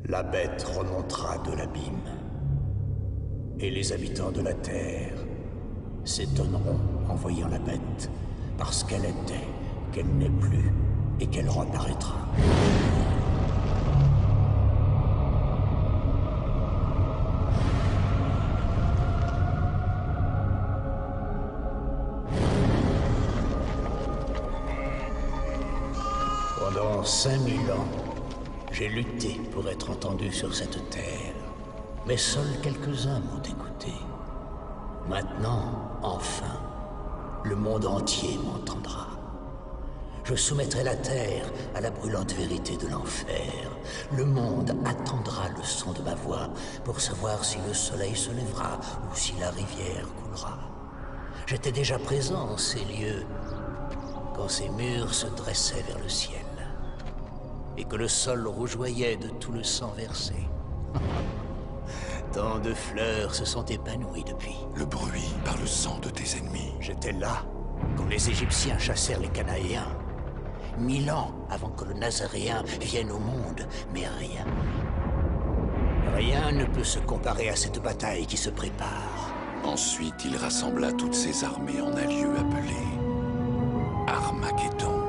La bête remontera de l'abîme. Et les habitants de la Terre s'étonneront en voyant la bête, parce qu'elle était, qu'elle n'est plus, et qu'elle reparaîtra. Pendant 5000 ans, j'ai lutté pour être entendu sur cette terre. Mais seuls quelques-uns m'ont écouté. Maintenant, enfin, le monde entier m'entendra. Je soumettrai la terre à la brûlante vérité de l'enfer. Le monde attendra le son de ma voix pour savoir si le soleil se lèvera ou si la rivière coulera. J'étais déjà présent en ces lieux quand ces murs se dressaient vers le ciel et que le sol rougeoyait de tout le sang versé. Tant de fleurs se sont épanouies depuis. Le bruit par le sang de tes ennemis. J'étais là quand les Égyptiens chassèrent les Cananéens. 1000 ans avant que le Nazaréen vienne au monde, mais rien. Rien ne peut se comparer à cette bataille qui se prépare. Ensuite, il rassembla toutes ses armées en un lieu appelé Armageddon.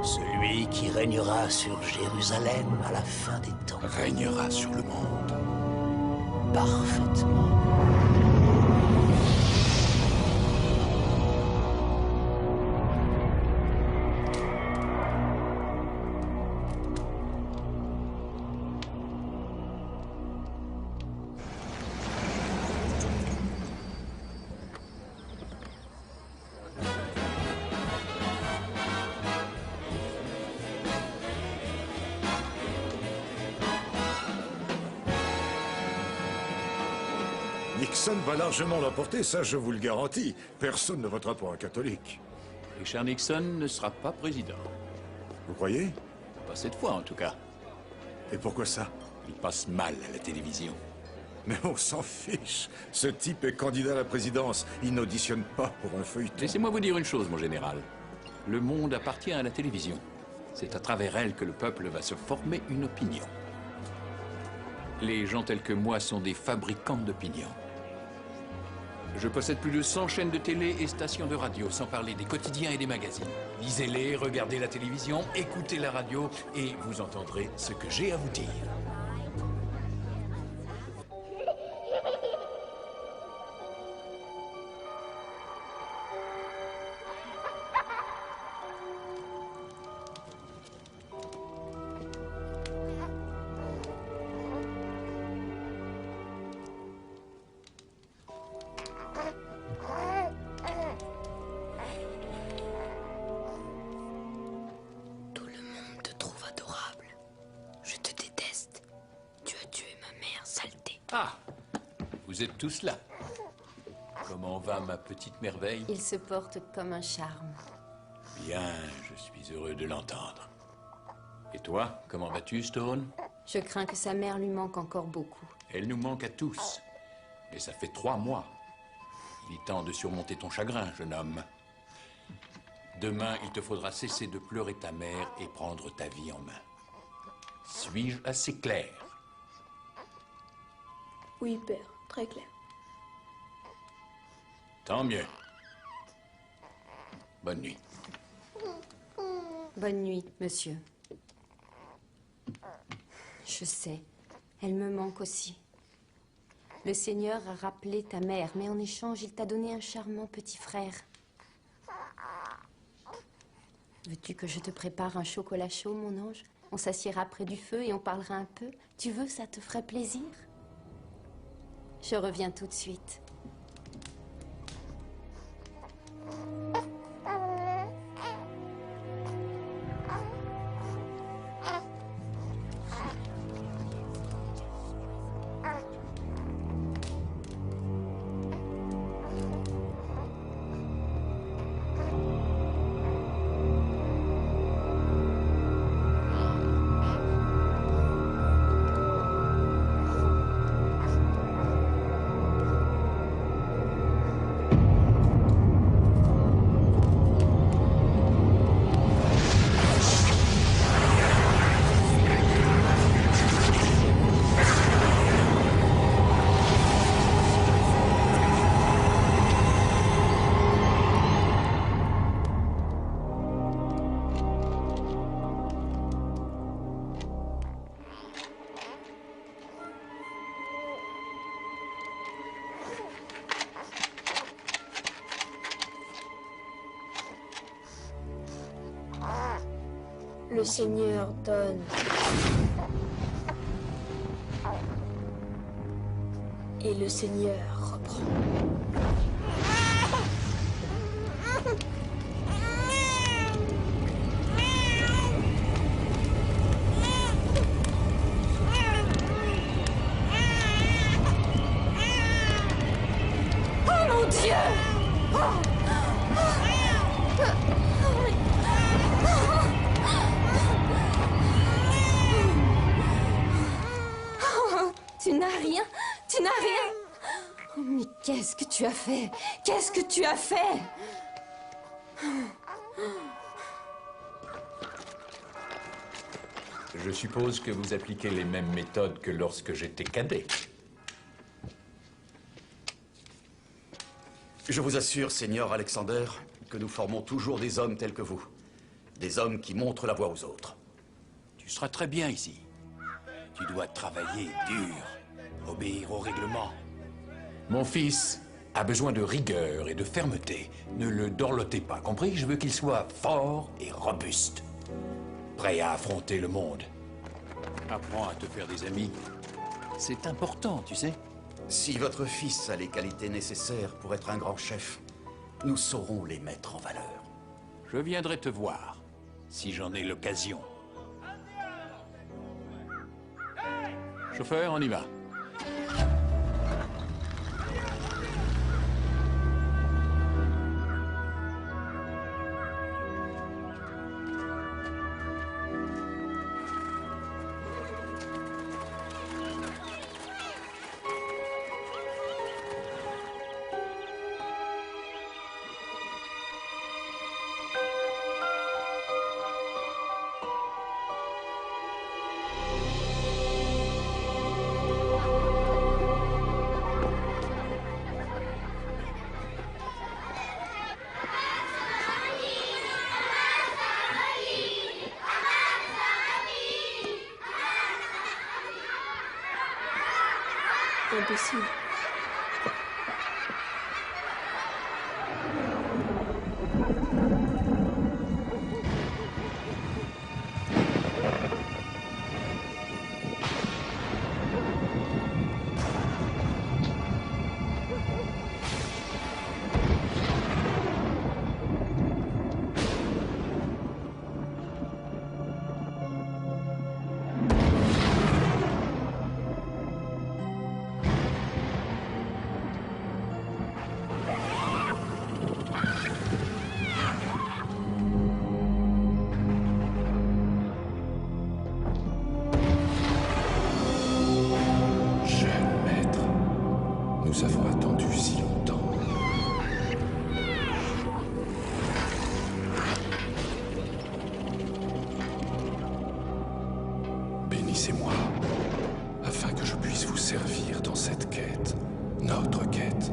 Celui qui régnera sur Jérusalem à la fin des temps. Régnera sur le monde. Parfaitement. Nixon va largement l'emporter, ça je vous le garantis. Personne ne votera pour un catholique. Richard Nixon ne sera pas président. Vous croyez? Pas cette fois, en tout cas. Et pourquoi ça? Il passe mal à la télévision. Mais on s'en fiche. Ce type est candidat à la présidence. Il n'auditionne pas pour un feuilleton. Laissez-moi vous dire une chose, mon général. Le monde appartient à la télévision. C'est à travers elle que le peuple va se former une opinion. Les gens tels que moi sont des fabricants d'opinion. Je possède plus de 100 chaînes de télé et stations de radio, sans parler des quotidiens et des magazines. Lisez-les, regardez la télévision, écoutez la radio, et vous entendrez ce que j'ai à vous dire. Ah, vous êtes tous là. Comment va ma petite merveille? Il se porte comme un charme. Bien, je suis heureux de l'entendre. Et toi, comment vas-tu, Stone? Je crains que sa mère lui manque encore beaucoup. Elle nous manque à tous. Mais ça fait 3 mois. Il est temps de surmonter ton chagrin, jeune homme. Demain, il te faudra cesser de pleurer ta mère et prendre ta vie en main. Suis-je assez clair? Oui, père, très clair. Tant mieux. Bonne nuit. Bonne nuit, monsieur. Je sais, elle me manque aussi. Le Seigneur a rappelé ta mère, mais en échange, il t'a donné un charmant petit frère. Veux-tu que je te prépare un chocolat chaud, mon ange? On s'assiera près du feu et on parlera un peu. Tu veux, ça te ferait plaisir? Je reviens tout de suite. Le Seigneur donne. Et le Seigneur reprend. Oh mon Dieu! Tu n'as rien? Tu n'as rien? Oh, mais qu'est-ce que tu as fait? Qu'est-ce que tu as fait? Je suppose que vous appliquez les mêmes méthodes que lorsque j'étais cadet. Je vous assure, Seigneur Alexander, que nous formons toujours des hommes tels que vous. Des hommes qui montrent la voie aux autres. Tu seras très bien ici. Tu dois travailler dur, obéir aux règlements. Mon fils a besoin de rigueur et de fermeté. Ne le dorlotez pas, compris? Je veux qu'il soit fort et robuste. Prêt à affronter le monde. Apprends à te faire des amis. C'est important, tu sais. Si votre fils a les qualités nécessaires pour être un grand chef, nous saurons les mettre en valeur. Je viendrai te voir, si j'en ai l'occasion. Chauffeur, on y va. Impossible. Nous avons attendu si longtemps. Bénissez-moi, afin que je puisse vous servir dans cette quête, notre quête.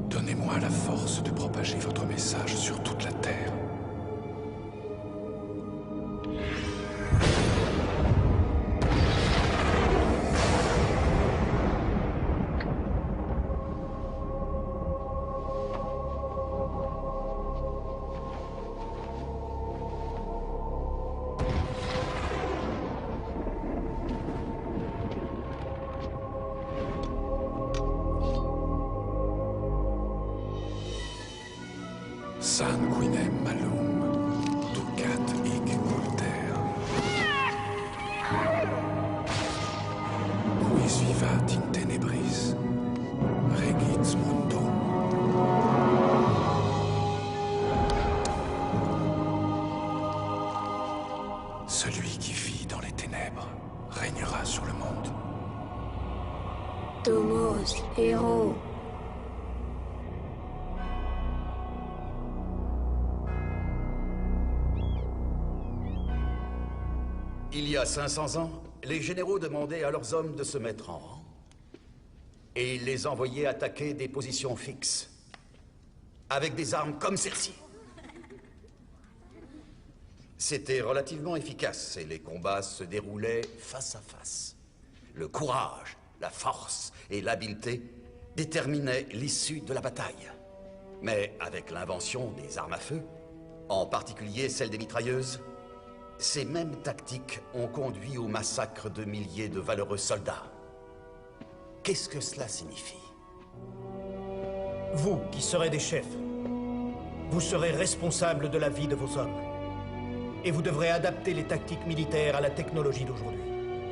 Donnez-moi la force de propager votre message sur toute la Terre. Sanguinem malum, ducat hic culter. Quis vivat in tenebris, regit mundo. Celui qui vit dans les ténèbres régnera sur le monde. Tomos, héros. Il y a 500 ans, les généraux demandaient à leurs hommes de se mettre en rang. Et ils les envoyaient attaquer des positions fixes, avec des armes comme celle-ci. C'était relativement efficace et les combats se déroulaient face à face. Le courage, la force et l'habileté déterminaient l'issue de la bataille. Mais avec l'invention des armes à feu, en particulier celle des mitrailleuses, Ces mêmes tactiques ont conduit au massacre de milliers de valeureux soldats. Qu'est-ce que cela signifie? Vous, qui serez des chefs, vous serez responsables de la vie de vos hommes. Et vous devrez adapter les tactiques militaires à la technologie d'aujourd'hui.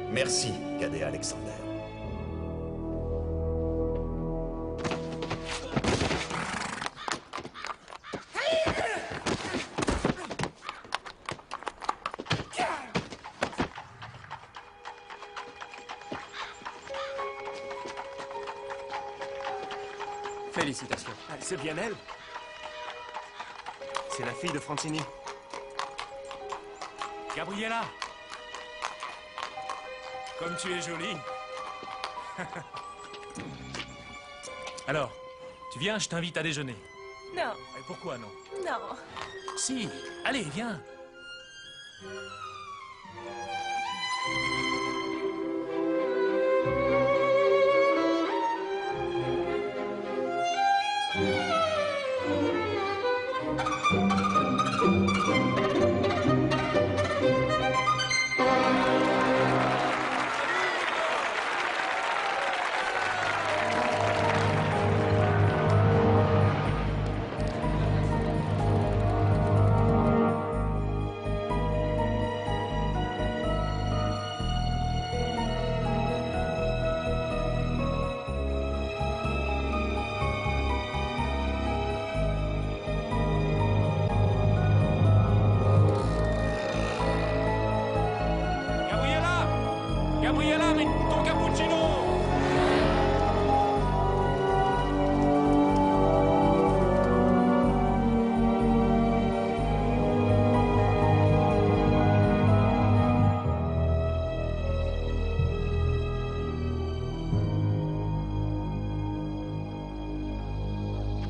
Merci, cadet Alexander. Félicitations. C'est bien elle. C'est la fille de Francini. Gabriella! Comme tu es jolie. Alors, tu viens, je t'invite à déjeuner. Non. Et pourquoi non? Non. Si, allez, viens. Gabriella, mais ton cappuccino!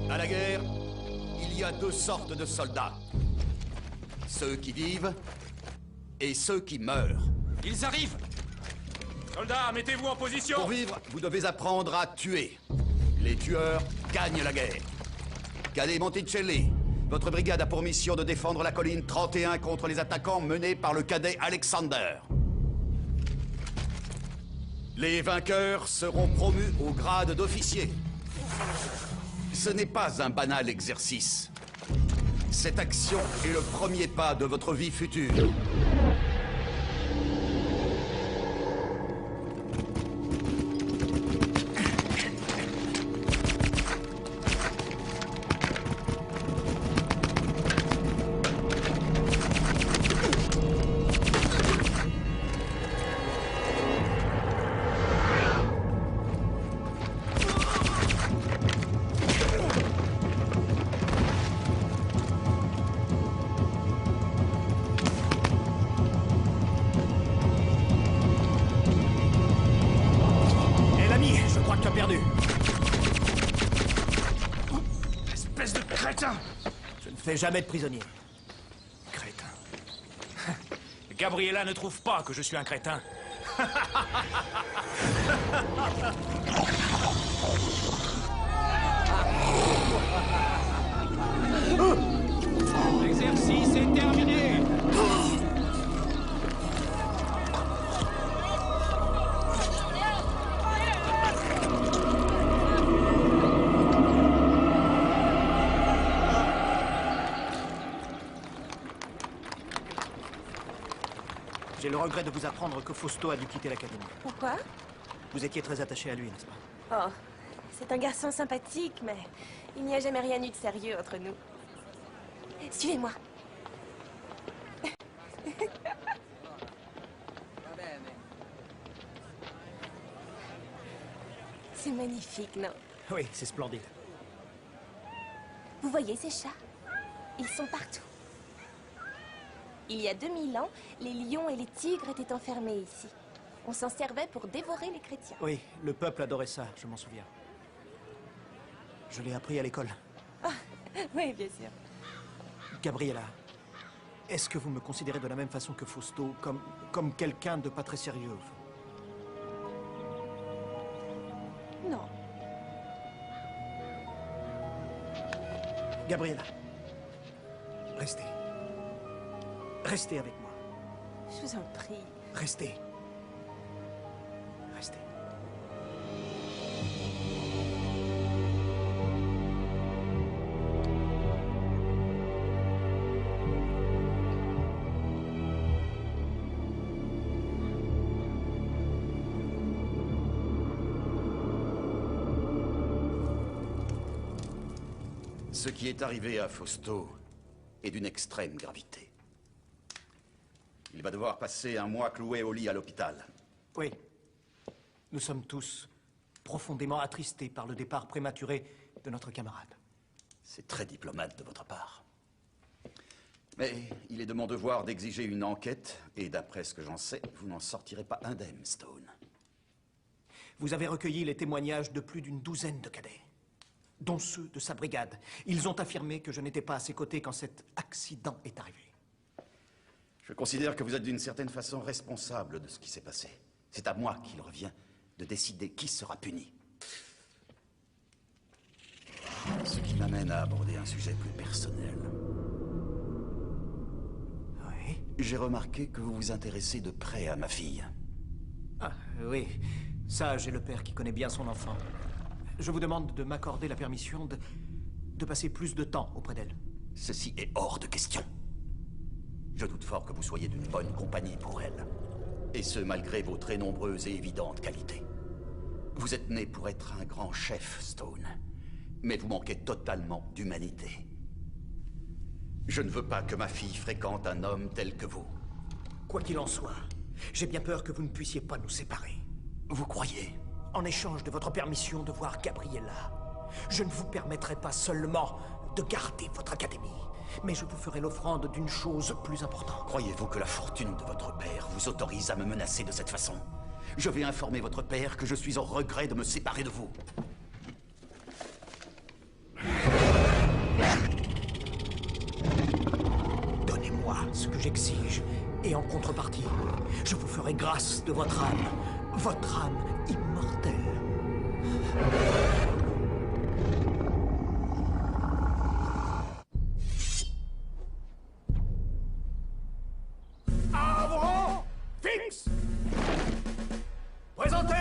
À la guerre, il y a deux sortes de soldats. Ceux qui vivent et ceux qui meurent. Ils arrivent! Soldats, mettez-vous en position! Pour vivre, vous devez apprendre à tuer. Les tueurs gagnent la guerre. Cadet Monticelli, votre brigade a pour mission de défendre la colline 31 contre les attaquants menés par le cadet Alexander. Les vainqueurs seront promus au grade d'officier. Ce n'est pas un banal exercice. Cette action est le premier pas de votre vie future. Espèce de crétin! Je ne fais jamais de prisonnier. Crétin. Gabriella ne trouve pas que je suis un crétin. L'exercice est terminé. J'ai le regret de vous apprendre que Fausto a dû quitter l'académie. Pourquoi? Vous étiez très attaché à lui, n'est-ce pas? Oh, c'est un garçon sympathique, mais il n'y a jamais rien eu de sérieux entre nous. Suivez-moi. C'est magnifique, non? Oui, c'est splendide. Vous voyez ces chats? Ils sont partout. Il y a 2000 ans, les lions et les tigres étaient enfermés ici. On s'en servait pour dévorer les chrétiens. Oui, le peuple adorait ça, je m'en souviens. Je l'ai appris à l'école. Ah, oui, bien sûr. Gabriella, est-ce que vous me considérez de la même façon que Fausto, comme quelqu'un de pas très sérieux? Non. Gabriella, restez. Restez avec moi. Je vous en prie. Restez. Restez. Ce qui est arrivé à Fausto est d'une extrême gravité. Il va devoir passer un mois cloué au lit à l'hôpital. Oui. Nous sommes tous profondément attristés par le départ prématuré de notre camarade. C'est très diplomate de votre part. Mais il est de mon devoir d'exiger une enquête, et d'après ce que j'en sais, vous n'en sortirez pas indemne, Stone. Vous avez recueilli les témoignages de plus d'une douzaine de cadets, dont ceux de sa brigade. Ils ont affirmé que je n'étais pas à ses côtés quand cet accident est arrivé. Je considère que vous êtes d'une certaine façon responsable de ce qui s'est passé. C'est à moi qu'il revient de décider qui sera puni. Ce qui m'amène à aborder un sujet plus personnel. Oui? J'ai remarqué que vous vous intéressez de près à ma fille. Ah, oui. Ça, j'ai le père qui connaît bien son enfant. Je vous demande de m'accorder la permission de passer plus de temps auprès d'elle. Ceci est hors de question. Je doute fort que vous soyez d'une bonne compagnie pour elle. Et ce, malgré vos très nombreuses et évidentes qualités. Vous êtes né pour être un grand chef, Stone. Mais vous manquez totalement d'humanité. Je ne veux pas que ma fille fréquente un homme tel que vous. Quoi qu'il en soit, j'ai bien peur que vous ne puissiez pas nous séparer. Vous croyez? En échange de votre permission de voir Gabriella, je ne vous permettrai pas seulement de garder votre académie, mais je vous ferai l'offrande d'une chose plus importante. Croyez-vous que la fortune de votre père vous autorise à me menacer de cette façon? Je vais informer votre père que je suis au regret de me séparer de vous. Donnez-moi ce que j'exige, et en contrepartie, je vous ferai grâce de votre âme immortelle. À vos rangs, fixe! Présentez!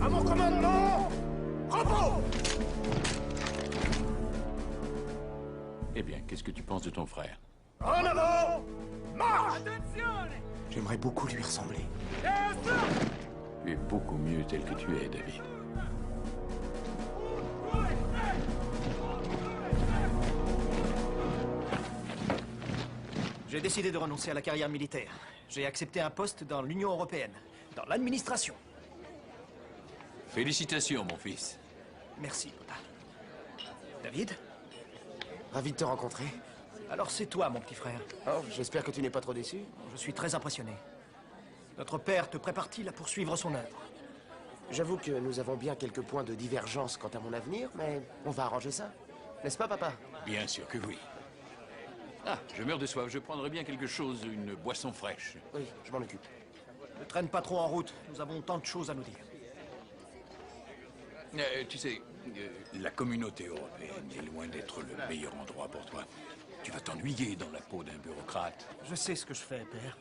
À mon commandement, repos! Eh bien, qu'est-ce que tu penses de ton frère? En avant! Marche! J'aimerais beaucoup lui ressembler. Tu es beaucoup mieux tel que tu es, David. J'ai décidé de renoncer à la carrière militaire. J'ai accepté un poste dans l'Union européenne, dans l'administration. Félicitations, mon fils. Merci, papa. David? Ravi de te rencontrer. Alors c'est toi, mon petit frère. Oh, j'espère que tu n'es pas trop déçu. Je suis très impressionné. Notre père te prépare-t-il à poursuivre son œuvre? J'avoue que nous avons bien quelques points de divergence quant à mon avenir, mais on va arranger ça. N'est-ce pas, papa? Bien sûr que oui. Ah, je meurs de soif. Je prendrais bien quelque chose, une boisson fraîche. Oui, je m'en occupe. Ne traîne pas trop en route. Nous avons tant de choses à nous dire. Tu sais, la communauté européenne est loin d'être le meilleur endroit pour toi. Tu vas t'ennuyer dans la peau d'un bureaucrate. Je sais ce que je fais, père.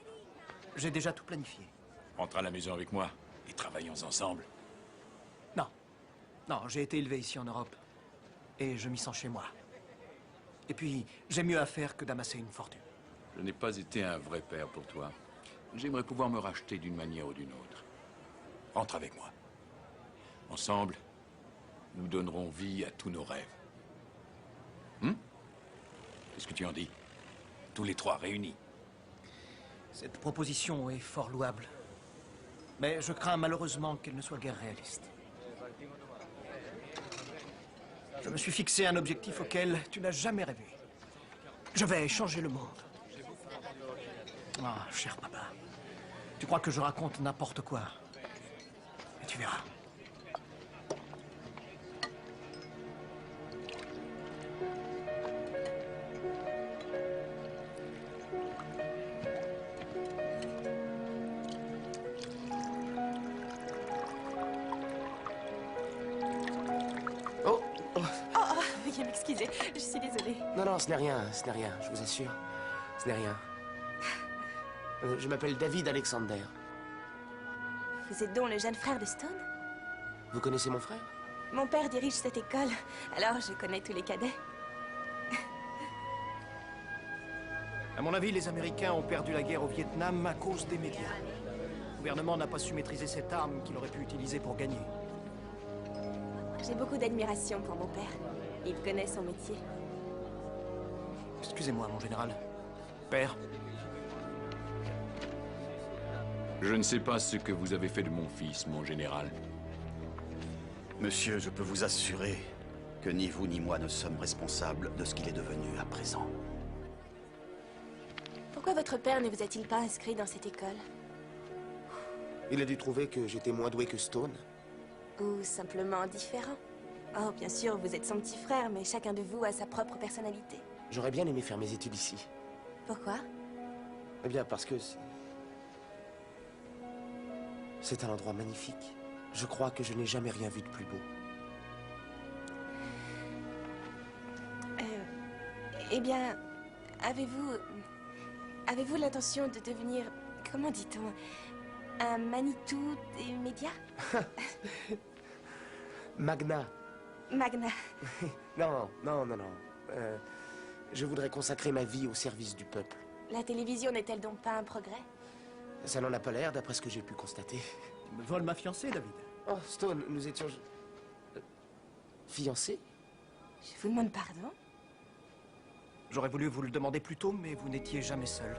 J'ai déjà tout planifié. Rentre à la maison avec moi et travaillons ensemble. Non. Non, j'ai été élevé ici en Europe. Et je m'y sens chez moi. Et puis, j'ai mieux à faire que d'amasser une fortune. Je n'ai pas été un vrai père pour toi. J'aimerais pouvoir me racheter d'une manière ou d'une autre. Rentre avec moi. Ensemble, nous donnerons vie à tous nos rêves. Qu'est-ce que tu en dis? Tous les trois réunis. Cette proposition est fort louable. Mais je crains malheureusement qu'elle ne soit guère réaliste. Je me suis fixé un objectif auquel tu n'as jamais rêvé. Je vais changer le monde. Ah, cher papa. Tu crois que je raconte n'importe quoi. Mais tu verras. Veuillez m'excuser, je suis désolée. Non, non, ce n'est rien, je vous assure. Ce n'est rien. Je m'appelle David Alexander. Vous êtes donc le jeune frère de Stone? Vous connaissez mon frère? Mon père dirige cette école, alors je connais tous les cadets. À mon avis, les Américains ont perdu la guerre au Vietnam à cause des médias. Le gouvernement n'a pas su maîtriser cette arme qu'il aurait pu utiliser pour gagner. J'ai beaucoup d'admiration pour mon père. Il connaît son métier. Excusez-moi, mon général. Père. Je ne sais pas ce que vous avez fait de mon fils, mon général. Monsieur, je peux vous assurer que ni vous ni moi ne sommes responsables de ce qu'il est devenu à présent. Pourquoi votre père ne vous a-t-il pas inscrit dans cette école? Il a dû trouver que j'étais moins doué que Stone. Ou simplement différent? Oh, bien sûr, vous êtes son petit frère, mais chacun de vous a sa propre personnalité. J'aurais bien aimé faire mes études ici. Pourquoi? Eh bien, parce que c'est un endroit magnifique. Je crois que je n'ai jamais rien vu de plus beau. Eh bien, avez-vous l'intention de devenir, comment dit-on, un Manitou des médias? Magna. Magna. Non. Je voudrais consacrer ma vie au service du peuple. La télévision n'est-elle donc pas un progrès? Ça n'en a pas l'air, d'après ce que j'ai pu constater. Tu me voles ma fiancée, David. Oh, Stone, nous étions... fiancés? Je vous demande pardon? J'aurais voulu vous le demander plus tôt, mais vous n'étiez jamais seul.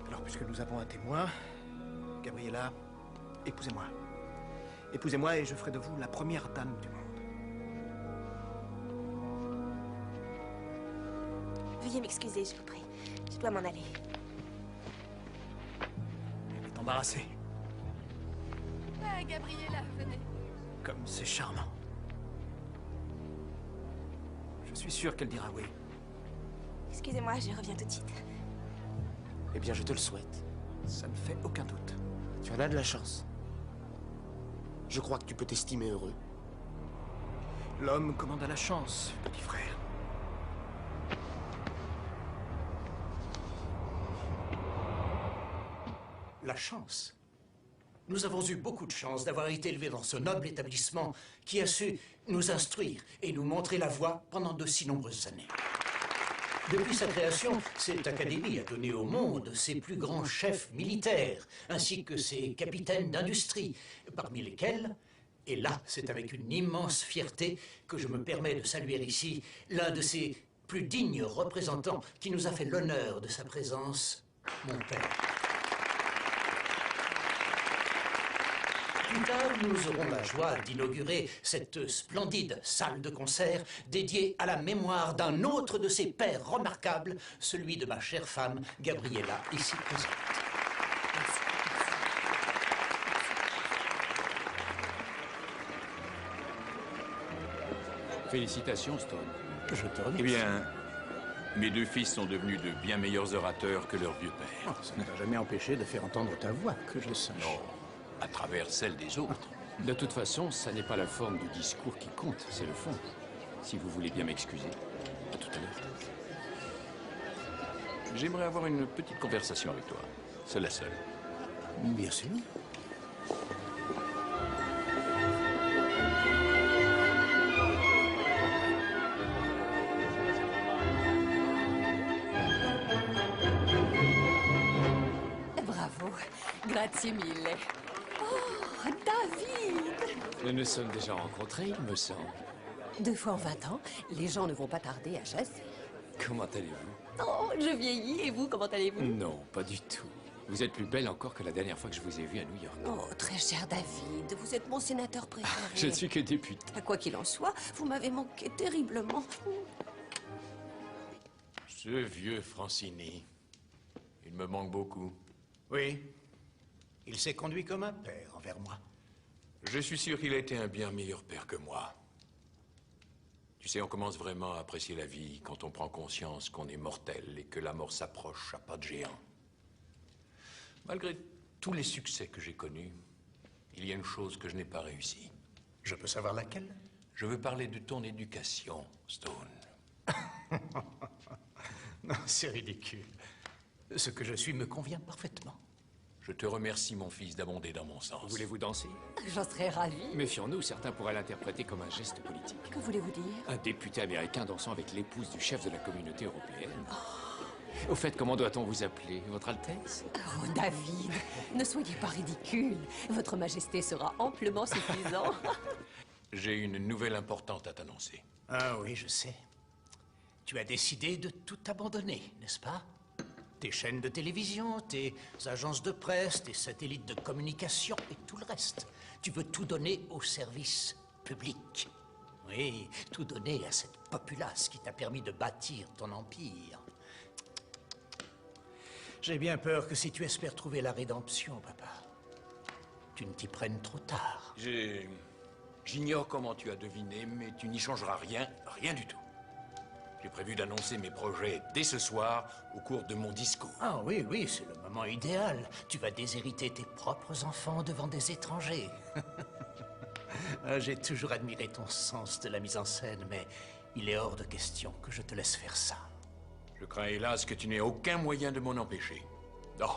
Alors, puisque nous avons un témoin, Gabriella, épousez-moi. Épousez-moi et je ferai de vous la première dame du monde. Veuillez m'excuser, je vous prie. Je dois m'en aller. Elle est embarrassée. Ah, Gabriella, venez. Comme c'est charmant. Je suis sûr qu'elle dira oui. Excusez-moi, je reviens tout de suite. Eh bien, je te le souhaite. Ça ne fait aucun doute. Tu en as de la chance. Je crois que tu peux t'estimer heureux. L'homme commande à la chance, petit frère. La chance. Nous avons eu beaucoup de chance d'avoir été élevés dans ce noble établissement qui a su nous instruire et nous montrer la voie pendant de si nombreuses années. Depuis sa création, cette académie a donné au monde ses plus grands chefs militaires, ainsi que ses capitaines d'industrie, parmi lesquels, et là c'est avec une immense fierté que je me permets de saluer ici, l'un de ses plus dignes représentants qui nous a fait l'honneur de sa présence, mon père. Plus tard, nous aurons la joie d'inaugurer cette splendide salle de concert dédiée à la mémoire d'un autre de ses pères remarquables, celui de ma chère femme, Gabriella, ici présente. Félicitations, Stone. Je te remercie. Eh bien, mes deux fils sont devenus de bien meilleurs orateurs que leur vieux père. Oh, ça ne t'a jamais empêché de faire entendre ta voix, que je sache. Non, à travers celle des autres. De toute façon, ça n'est pas la forme du discours qui compte, c'est le fond. Si vous voulez bien m'excuser. À tout à l'heure. J'aimerais avoir une petite conversation avec toi. C'est la seule. Bien sûr. Bravo. Grazie mille. Oh, David! Nous nous sommes déjà rencontrés, il me semble. 2 fois en 20 ans, les gens ne vont pas tarder à chasser. Comment allez-vous? Oh, je vieillis, et vous, comment allez-vous? Non, pas du tout. Vous êtes plus belle encore que la dernière fois que je vous ai vu à New York. Oh, très cher David, vous êtes mon sénateur préféré. Je ne suis que député. Quoi qu'il en soit, vous m'avez manqué terriblement. Ce vieux Francini, il me manque beaucoup. Oui. Il s'est conduit comme un père envers moi. Je suis sûr qu'il a été un bien meilleur père que moi. Tu sais, on commence vraiment à apprécier la vie quand on prend conscience qu'on est mortel et que la mort s'approche à pas de géant. Malgré tous les succès que j'ai connus, il y a une chose que je n'ai pas réussi. Je peux savoir laquelle? Je veux parler de ton éducation, Stone. Non, c'est ridicule. Ce que je suis me convient parfaitement. Je te remercie, mon fils, d'abonder dans mon sens. Voulez-vous danser? J'en serais ravie. Méfions-nous, certains pourraient l'interpréter comme un geste politique. Que voulez-vous dire? Un député américain dansant avec l'épouse du chef de la communauté européenne. Au fait, comment doit-on vous appeler? Votre Altesse? Oh, David, ne soyez pas ridicule. Votre Majesté sera amplement suffisant. J'ai une nouvelle importante à t'annoncer. Ah oui, je sais. Tu as décidé de tout abandonner, n'est-ce pas? Tes chaînes de télévision, tes agences de presse, tes satellites de communication et tout le reste. Tu veux tout donner au service public. Oui, tout donner à cette populace qui t'a permis de bâtir ton empire. J'ai bien peur que si tu espères trouver la rédemption, papa, tu ne t'y prennes trop tard. J'ignore comment tu as deviné, mais tu n'y changeras rien, rien du tout. J'ai prévu d'annoncer mes projets dès ce soir, au cours de mon discours. Ah oui, oui, c'est le moment idéal. Tu vas déshériter tes propres enfants devant des étrangers. J'ai toujours admiré ton sens de la mise en scène, mais il est hors de question que je te laisse faire ça. Je crains hélas que tu n'aies aucun moyen de m'en empêcher. Non,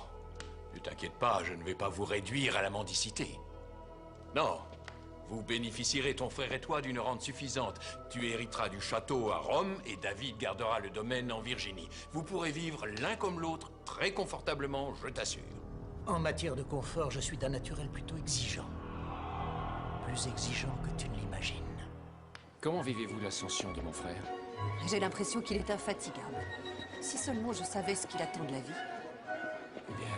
ne t'inquiète pas, je ne vais pas vous réduire à la mendicité. Non, vous bénéficierez, ton frère et toi, d'une rente suffisante. Tu hériteras du château à Rome et David gardera le domaine en Virginie. Vous pourrez vivre l'un comme l'autre très confortablement, je t'assure. En matière de confort, je suis d'un naturel plutôt exigeant. Plus exigeant que tu ne l'imagines. Comment vivez-vous l'ascension de mon frère? J'ai l'impression qu'il est infatigable. Si seulement je savais ce qu'il attend de la vie. Eh bien,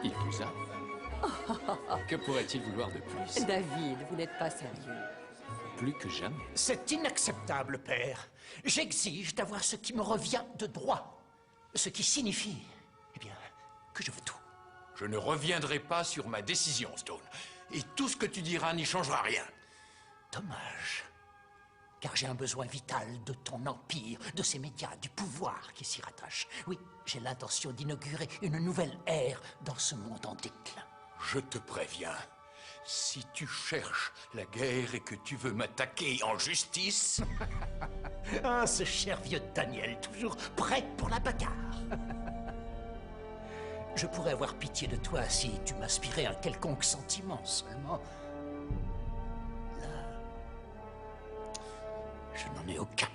il vous a. Que pourrait-il vouloir de plus? David, vous n'êtes pas sérieux. Plus que jamais. C'est inacceptable, père. J'exige d'avoir ce qui me revient de droit. Ce qui signifie, eh bien, que je veux tout. Je ne reviendrai pas sur ma décision, Stone. Et tout ce que tu diras n'y changera rien. Dommage. Car j'ai un besoin vital de ton empire, de ces médias, du pouvoir qui s'y rattache. Oui, j'ai l'intention d'inaugurer une nouvelle ère dans ce monde en déclin. Je te préviens, si tu cherches la guerre et que tu veux m'attaquer en justice... Ah, ce cher vieux Daniel, toujours prêt pour la bagarre. Je pourrais avoir pitié de toi si tu m'inspirais un quelconque sentiment seulement. Là, je n'en ai aucun.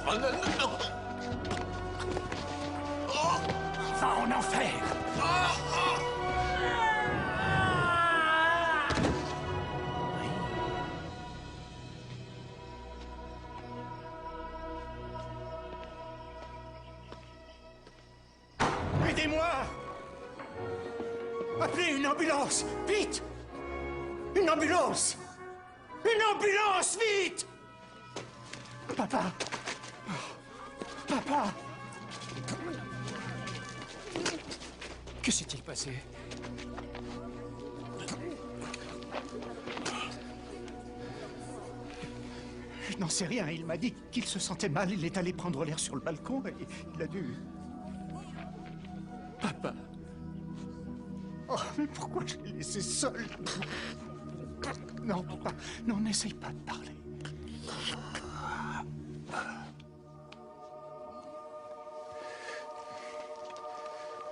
Oh non, non, non. Va en enfer. Aidez-moi! Appelez une ambulance! Vite! Une ambulance! Une ambulance! Vite! Papa! Papa! Que s'est-il passé? Je n'en sais rien. Il m'a dit qu'il se sentait mal. Il est allé prendre l'air sur le balcon et il a dû... Papa. Oh, mais pourquoi je l'ai laissé seul? Non, papa. Non, n'essaye pas de parler.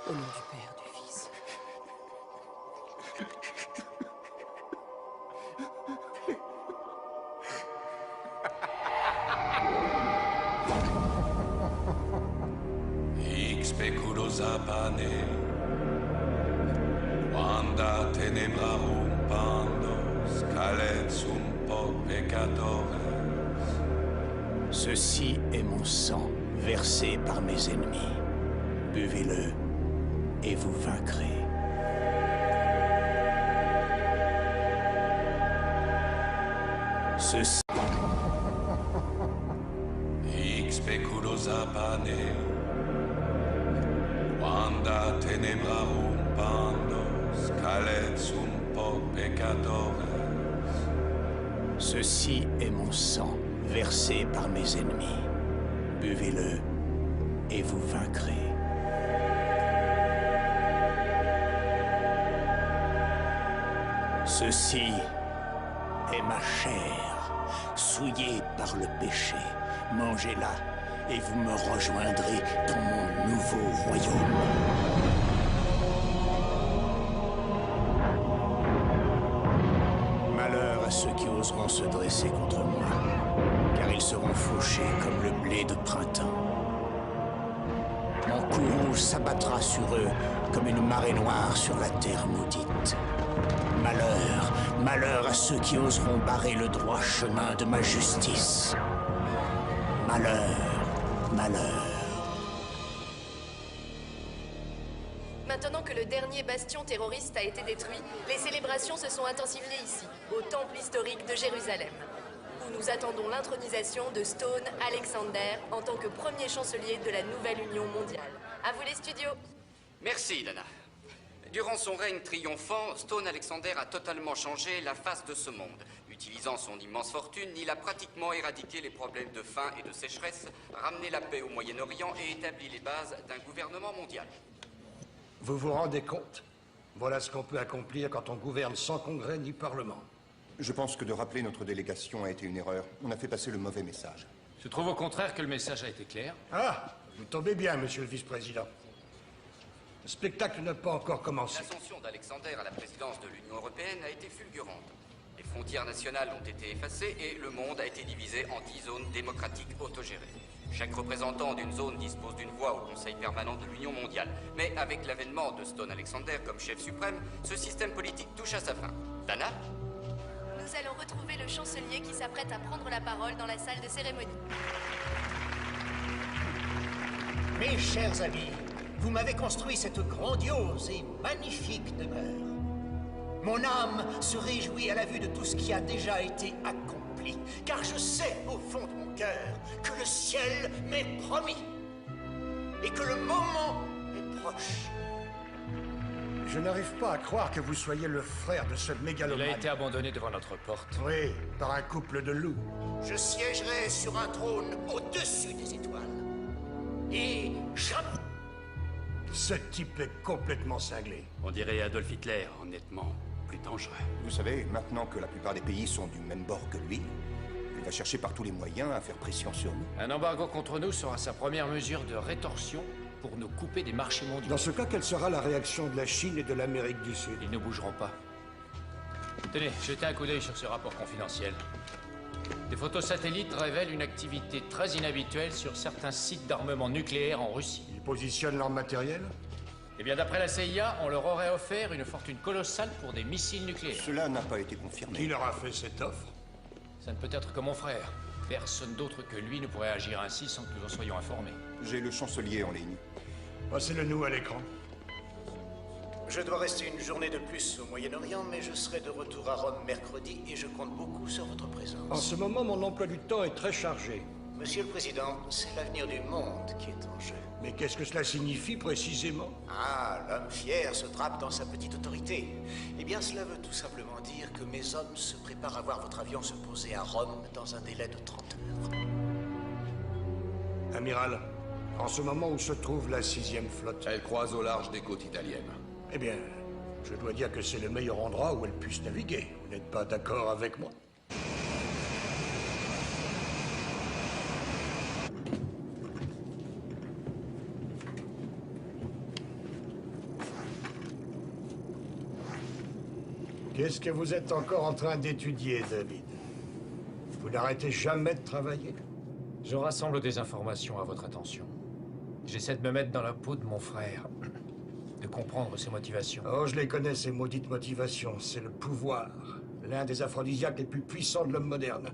Au nom du Père, du Fils. Hic speculosa pane, quanda tenebrarum pandos, calet sum po peccatores. Ceci est mon sang versé par mes ennemis. Buvez-le et vous vaincrez. Ceci... Hic speculosa pane, quanda tenebrarum pandos, calet sum po peccatores. Ceci est mon sang versé par mes ennemis. Buvez-le et vous vaincrez. Ceci est ma chair, souillée par le péché. Mangez-la et vous me rejoindrez dans mon nouveau royaume. Malheur à ceux qui oseront se dresser contre moi, car ils seront fauchés comme le blé de printemps. Mon cou rouge s'abattra sur eux comme une marée noire sur la terre maudite. Malheur, malheur à ceux qui oseront barrer le droit chemin de ma justice. Malheur, malheur. Maintenant que le dernier bastion terroriste a été détruit, les célébrations se sont intensifiées ici, au temple historique de Jérusalem, où nous attendons l'intronisation de Stone Alexander en tant que premier chancelier de la nouvelle Union mondiale. À vous les studios. Merci, Dana. Durant son règne triomphant, Stone Alexander a totalement changé la face de ce monde. Utilisant son immense fortune, il a pratiquement éradiqué les problèmes de faim et de sécheresse, ramené la paix au Moyen-Orient et établi les bases d'un gouvernement mondial. Vous vous rendez compte? Voilà ce qu'on peut accomplir quand on gouverne sans congrès ni parlement. Je pense que de rappeler notre délégation a été une erreur. On a fait passer le mauvais message. Je trouve au contraire que le message a été clair. Ah, vous tombez bien, monsieur le vice-président. Le spectacle n'a pas encore commencé. L'ascension d'Alexander à la présidence de l'Union européenne a été fulgurante. Les frontières nationales ont été effacées et le monde a été divisé en 10 zones démocratiques autogérées. Chaque représentant d'une zone dispose d'une voix au Conseil permanent de l'Union mondiale. Mais avec l'avènement de Stone Alexander comme chef suprême, ce système politique touche à sa fin. Dana? Nous allons retrouver le chancelier qui s'apprête à prendre la parole dans la salle de cérémonie. Mes chers amis, vous m'avez construit cette grandiose et magnifique demeure. Mon âme se réjouit à la vue de tout ce qui a déjà été accompli, car je sais au fond de mon cœur que le ciel m'est promis et que le moment est proche. Je n'arrive pas à croire que vous soyez le frère de ce mégalomane. Il a été abandonné devant notre porte. Oui, par un couple de loups. Je siégerai sur un trône au-dessus des étoiles. Et jamais... Ce type est complètement cinglé. On dirait Adolf Hitler, honnêtement, plus dangereux. Vous savez, maintenant que la plupart des pays sont du même bord que lui, il va chercher par tous les moyens à faire pression sur nous. Un embargo contre nous sera sa première mesure de rétorsion pour nous couper des marchés mondiaux. Dans ce cas, quelle sera la réaction de la Chine et de l'Amérique du Sud? Ils ne bougeront pas. Tenez, jetez un coup d'œil sur ce rapport confidentiel. Des photos satellites révèlent une activité très inhabituelle sur certains sites d'armement nucléaire en Russie. Ils positionnent leur matériel? Eh bien, d'après la CIA, on leur aurait offert une fortune colossale pour des missiles nucléaires. Cela n'a pas été confirmé. Qui leur a fait cette offre? Ça ne peut être que mon frère. Personne d'autre que lui ne pourrait agir ainsi sans que nous en soyons informés. J'ai le chancelier en ligne. Passez-le nous à l'écran. Je dois rester une journée de plus au Moyen-Orient, mais je serai de retour à Rome mercredi et je compte beaucoup sur votre présence. En ce moment, mon emploi du temps est très chargé. Monsieur le Président, c'est l'avenir du monde qui est en jeu. Mais qu'est-ce que cela signifie précisément? Ah, l'homme fier se drape dans sa petite autorité. Eh bien, cela veut tout simplement dire que mes hommes se préparent à voir votre avion se poser à Rome dans un délai de 30 heures. Amiral, en ce moment où se trouve la 6e flotte... Elle croise au large des côtes italiennes. Eh bien, je dois dire que c'est le meilleur endroit où elle puisse naviguer. Vous n'êtes pas d'accord avec moi? Qu'est-ce que vous êtes encore en train d'étudier, David? Vous n'arrêtez jamais de travailler? Je rassemble des informations à votre attention. J'essaie de me mettre dans la peau de mon frère, de comprendre ses motivations. Oh, je les connais, ces maudites motivations. C'est le pouvoir. L'un des aphrodisiaques les plus puissants de l'homme moderne.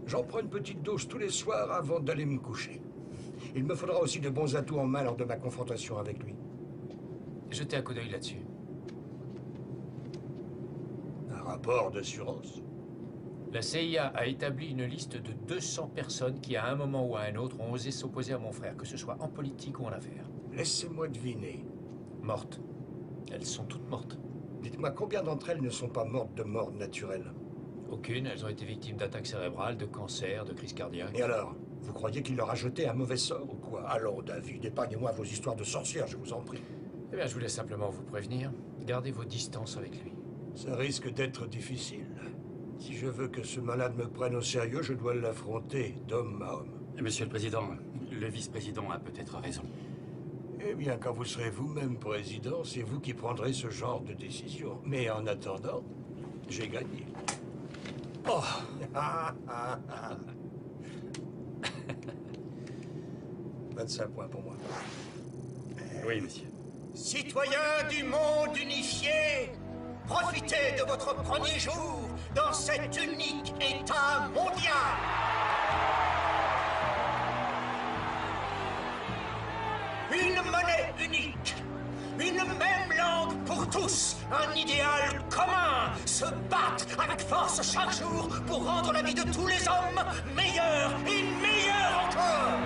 J'en prends une petite dose tous les soirs avant d'aller me coucher. Il me faudra aussi de bons atouts en main lors de ma confrontation avec lui. Jetez un coup d'œil là-dessus. Un rapport d'assurance? La CIA a établi une liste de 200 personnes qui, à un moment ou à un autre, ont osé s'opposer à mon frère, que ce soit en politique ou en affaires. Laissez-moi deviner. Mortes. Elles sont toutes mortes. Dites-moi, combien d'entre elles ne sont pas mortes de mort naturelle? Aucune. Elles ont été victimes d'attaques cérébrales, de cancer, de crises cardiaques. Et alors? Vous croyez qu'il leur a jeté un mauvais sort ou quoi? Allons, David, épargnez-moi vos histoires de sorcières, je vous en prie. Eh bien, je voulais simplement vous prévenir. Gardez vos distances avec lui. Ça risque d'être difficile. Si je veux que ce malade me prenne au sérieux, je dois l'affronter d'homme à homme. Monsieur le Président, le vice-président a peut-être raison. Eh bien, quand vous serez vous-même président, c'est vous qui prendrez ce genre de décision. Mais en attendant, j'ai gagné. Oh 25 points pour moi. Oui, monsieur. Citoyens du monde unifié, profitez de votre premier jour dans cet unique État mondial. Une monnaie unique, une même langue pour tous, un idéal commun, se battre avec force chaque jour pour rendre la vie de tous les hommes meilleure et meilleure encore.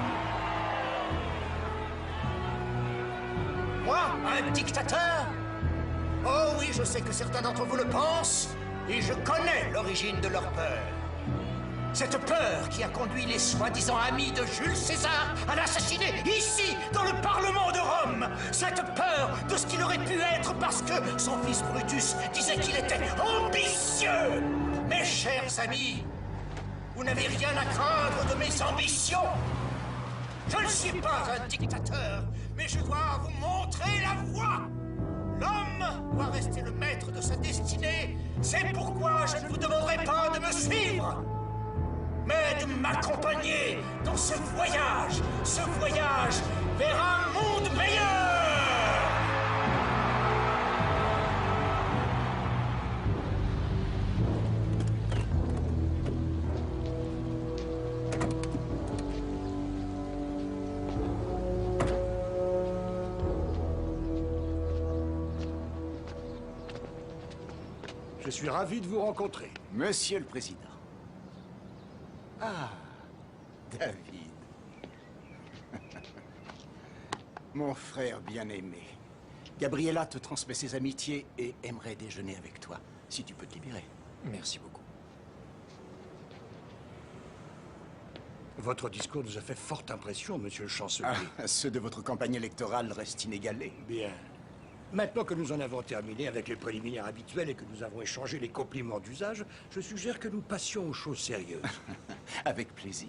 Moi, un dictateur? Oh oui, je sais que certains d'entre vous le pensent, et je connais l'origine de leur peur. Cette peur qui a conduit les soi-disant amis de Jules César à l'assassiner ici, dans le Parlement de Rome. Cette peur de ce qu'il aurait pu être parce que son fils Brutus disait qu'il était ambitieux. Mes chers amis, vous n'avez rien à craindre de mes ambitions. Je ne suis pas un dictateur, mais je dois vous montrer la voie. L'homme doit rester le maître de sa destinée. C'est pourquoi je ne vous demanderai pas de me suivre, mais de m'accompagner dans ce voyage vers un monde meilleur. Je suis ravi de vous rencontrer. Monsieur le Président. Ah, David. Mon frère bien-aimé. Gabriella te transmet ses amitiés et aimerait déjeuner avec toi, si tu peux te libérer. Merci beaucoup. Votre discours nous a fait forte impression, monsieur le chancelier. Ah, ceux de votre campagne électorale restent inégalés. Bien. Maintenant que nous en avons terminé avec les préliminaires habituels et que nous avons échangé les compliments d'usage, je suggère que nous passions aux choses sérieuses. Avec plaisir.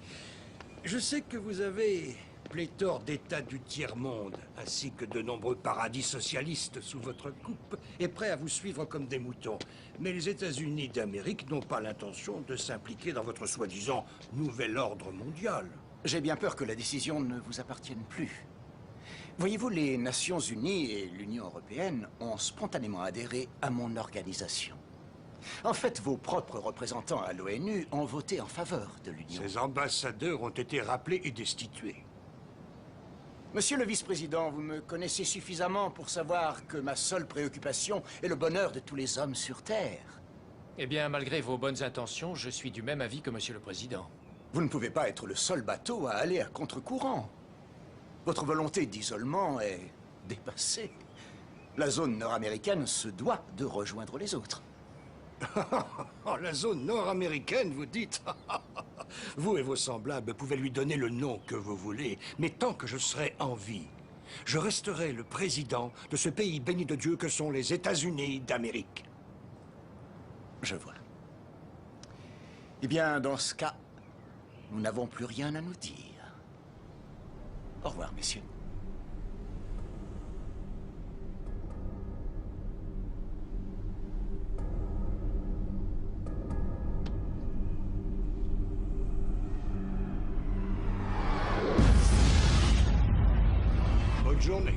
Je sais que vous avez pléthore d'États du tiers-monde, ainsi que de nombreux paradis socialistes sous votre coupe, et prêts à vous suivre comme des moutons. Mais les États-Unis d'Amérique n'ont pas l'intention de s'impliquer dans votre soi-disant nouvel ordre mondial. J'ai bien peur que la décision ne vous appartienne plus. Voyez-vous, les Nations Unies et l'Union Européenne ont spontanément adhéré à mon organisation. En fait, vos propres représentants à l'ONU ont voté en faveur de l'Union. Ces ambassadeurs ont été rappelés et destitués. Monsieur le vice-président, vous me connaissez suffisamment pour savoir que ma seule préoccupation est le bonheur de tous les hommes sur Terre. Eh bien, malgré vos bonnes intentions, je suis du même avis que monsieur le président. Vous ne pouvez pas être le seul bateau à aller à contre-courant. Votre volonté d'isolement est dépassée. La zone nord-américaine se doit de rejoindre les autres. La zone nord-américaine, vous dites? Vous et vos semblables pouvez lui donner le nom que vous voulez, mais tant que je serai en vie, je resterai le président de ce pays béni de Dieu que sont les États-Unis d'Amérique. Je vois. Eh bien, dans ce cas, nous n'avons plus rien à nous dire. Au revoir, messieurs. Bonne journée.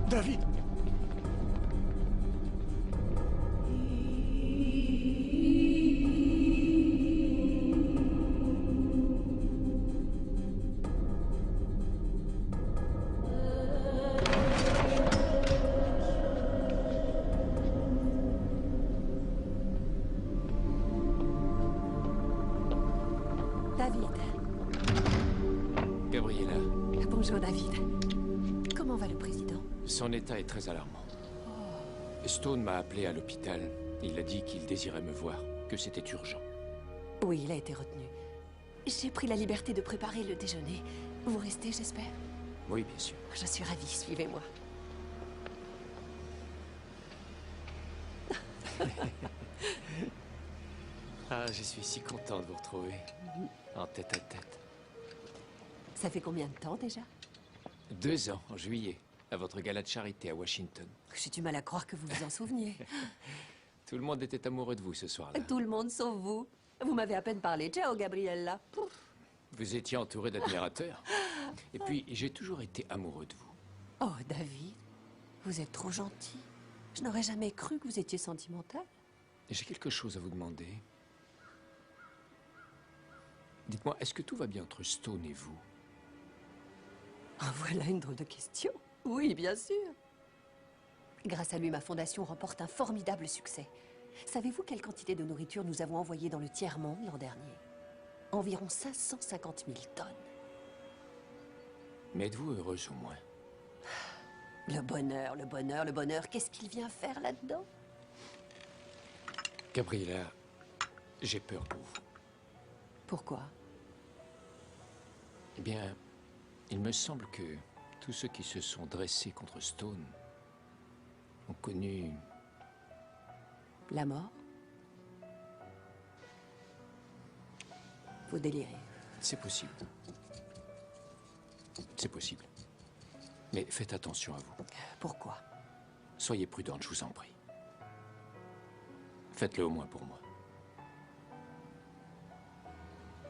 David! David. Gabriella. Bonjour, David. Comment va le président? Son état est très alarmant. Stone m'a appelé à l'hôpital. Il a dit qu'il désirait me voir, que c'était urgent. Oui, il a été retenu. J'ai pris la liberté de préparer le déjeuner. Vous restez, j'espère? Oui, bien sûr. Je suis ravie, suivez-moi. Ah, je suis si content de vous retrouver. En tête à tête. Ça fait combien de temps déjà? 2 ans, en juillet, à votre gala de charité à Washington. J'ai du mal à croire que vous vous en souveniez. Tout le monde était amoureux de vous ce soir-là. Tout le monde sauf vous. Vous m'avez à peine parlé. Ciao, Gabriella. Vous étiez entouré d'admirateurs. Et puis, j'ai toujours été amoureux de vous. Oh, David, vous êtes trop gentil. Je n'aurais jamais cru que vous étiez sentimental. J'ai quelque chose à vous demander. Dites-moi, est-ce que tout va bien entre Stone et vous? Ah, voilà une drôle de question. Oui, bien sûr. Grâce à lui, ma fondation remporte un formidable succès. Savez-vous quelle quantité de nourriture nous avons envoyée dans le tiers-monde l'an dernier? Environ 550 000 tonnes. Mais êtes-vous heureuse au moins? Le bonheur, le bonheur, le bonheur, qu'est-ce qu'il vient faire là-dedans? Gabriella, j'ai peur pour vous. Pourquoi? Eh bien, il me semble que tous ceux qui se sont dressés contre Stone ont connu... La mort? Vous délirez. C'est possible. C'est possible. Mais faites attention à vous. Pourquoi? Soyez prudente, je vous en prie. Faites-le au moins pour moi.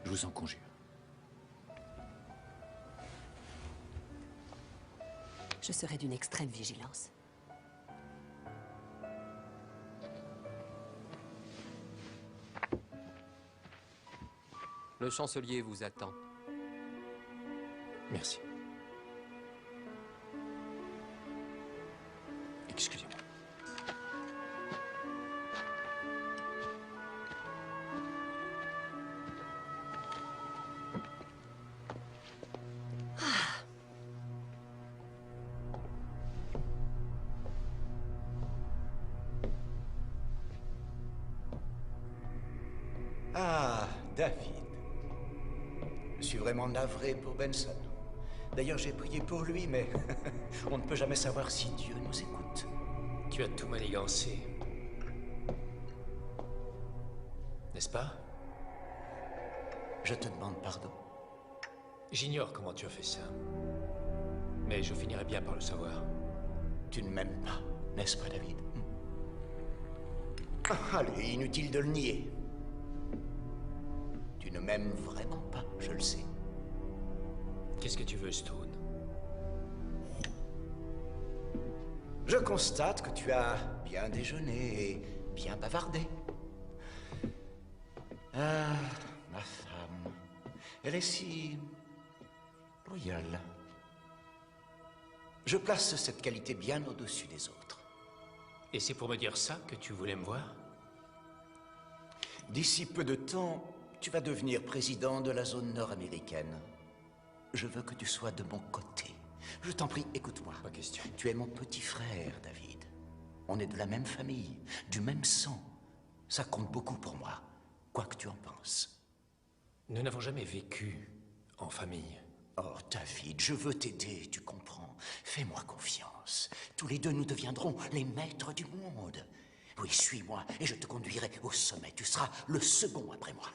Je vous en conjure. Je serai d'une extrême vigilance. Le chancelier vous attend. Merci. Excusez-moi. Ah, David. Je suis vraiment navré pour Benson. D'ailleurs, j'ai prié pour lui, mais on ne peut jamais savoir si Dieu nous écoute. Tu as tout manigancé. N'est-ce pas? Je te demande pardon. J'ignore comment tu as fait ça. Mais je finirai bien par le savoir. Tu ne m'aimes pas, n'est-ce pas, David? Allez, inutile de le nier. Tu ne m'aimes vraiment pas, je le sais. Qu'est-ce que tu veux, Stone? Je constate que tu as bien déjeuné et bien bavardé. Ah, ma femme. Elle est si... loyale. Je place cette qualité bien au-dessus des autres. Et c'est pour me dire ça que tu voulais me voir? D'ici peu de temps, tu vas devenir président de la zone nord-américaine. Je veux que tu sois de mon côté. Je t'en prie, écoute-moi. Pas question. Tu es mon petit frère, David. On est de la même famille, du même sang. Ça compte beaucoup pour moi, quoi que tu en penses. Nous n'avons jamais vécu en famille. Oh, David, je veux t'aider, tu comprends. Fais-moi confiance. Tous les deux, nous deviendrons les maîtres du monde. Oui, suis-moi et je te conduirai au sommet. Tu seras le second après moi.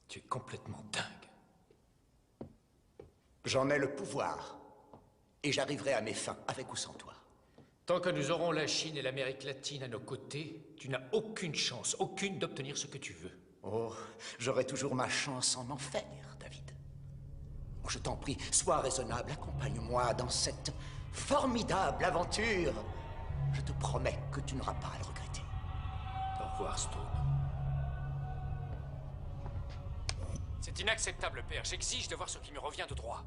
Tu es complètement dingue. J'en ai le pouvoir. Et j'arriverai à mes fins, avec ou sans toi. Tant que nous aurons la Chine et l'Amérique latine à nos côtés, tu n'as aucune chance, aucune d'obtenir ce que tu veux. Oh, j'aurai toujours ma chance en enfer, David. Oh, je t'en prie, sois raisonnable, accompagne-moi dans cette formidable aventure. Je te promets que tu n'auras pas à le regretter. Au revoir, Stone. C'est inacceptable, père. J'exige de voir ce qui me revient de droit.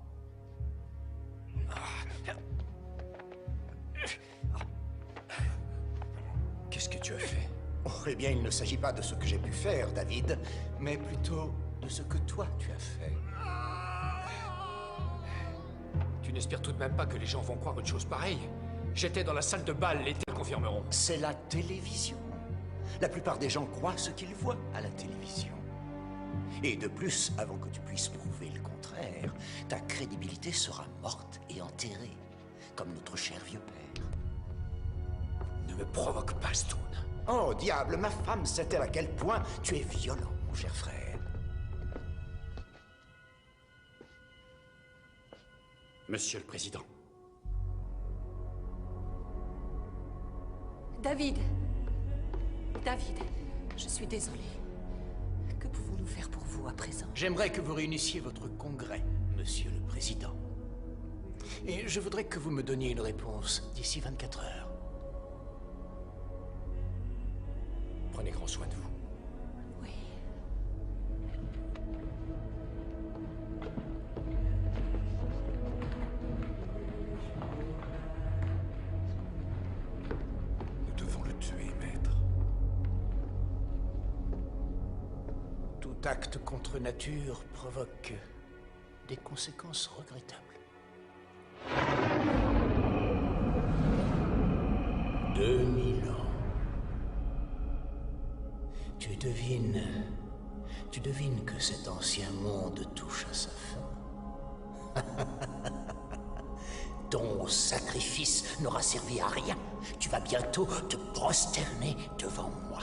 Qu'est-ce que tu as fait? Oh, eh bien, il ne s'agit pas de ce que j'ai pu faire, David, mais plutôt de ce que toi, tu as fait. Tu n'espères tout de même pas que les gens vont croire une chose pareille? J'étais dans la salle de bal, les le confirmeront. C'est la télévision. La plupart des gens croient ce qu'ils voient à la télévision. Et de plus, avant que tu puisses prouver le contraire, ta crédibilité sera morte et enterrée, comme notre cher vieux père. Ne me provoque pas, Stone. Oh, diable, ma femme sait-elle à quel point tu es violent, mon cher frère. Monsieur le Président. David. David, je suis désolée. Que pouvons-nous faire pour vous à présent? J'aimerais que vous réunissiez votre congrès, Monsieur le Président. Et je voudrais que vous me donniez une réponse d'ici 24 heures. Prenez grand soin de vous. Oui. Nous devons le tuer, maître. Tout acte contre nature provoque des conséquences regrettables. 2000 ans. Tu devines que cet ancien monde touche à sa fin. Ton sacrifice n'aura servi à rien. Tu vas bientôt te prosterner devant moi.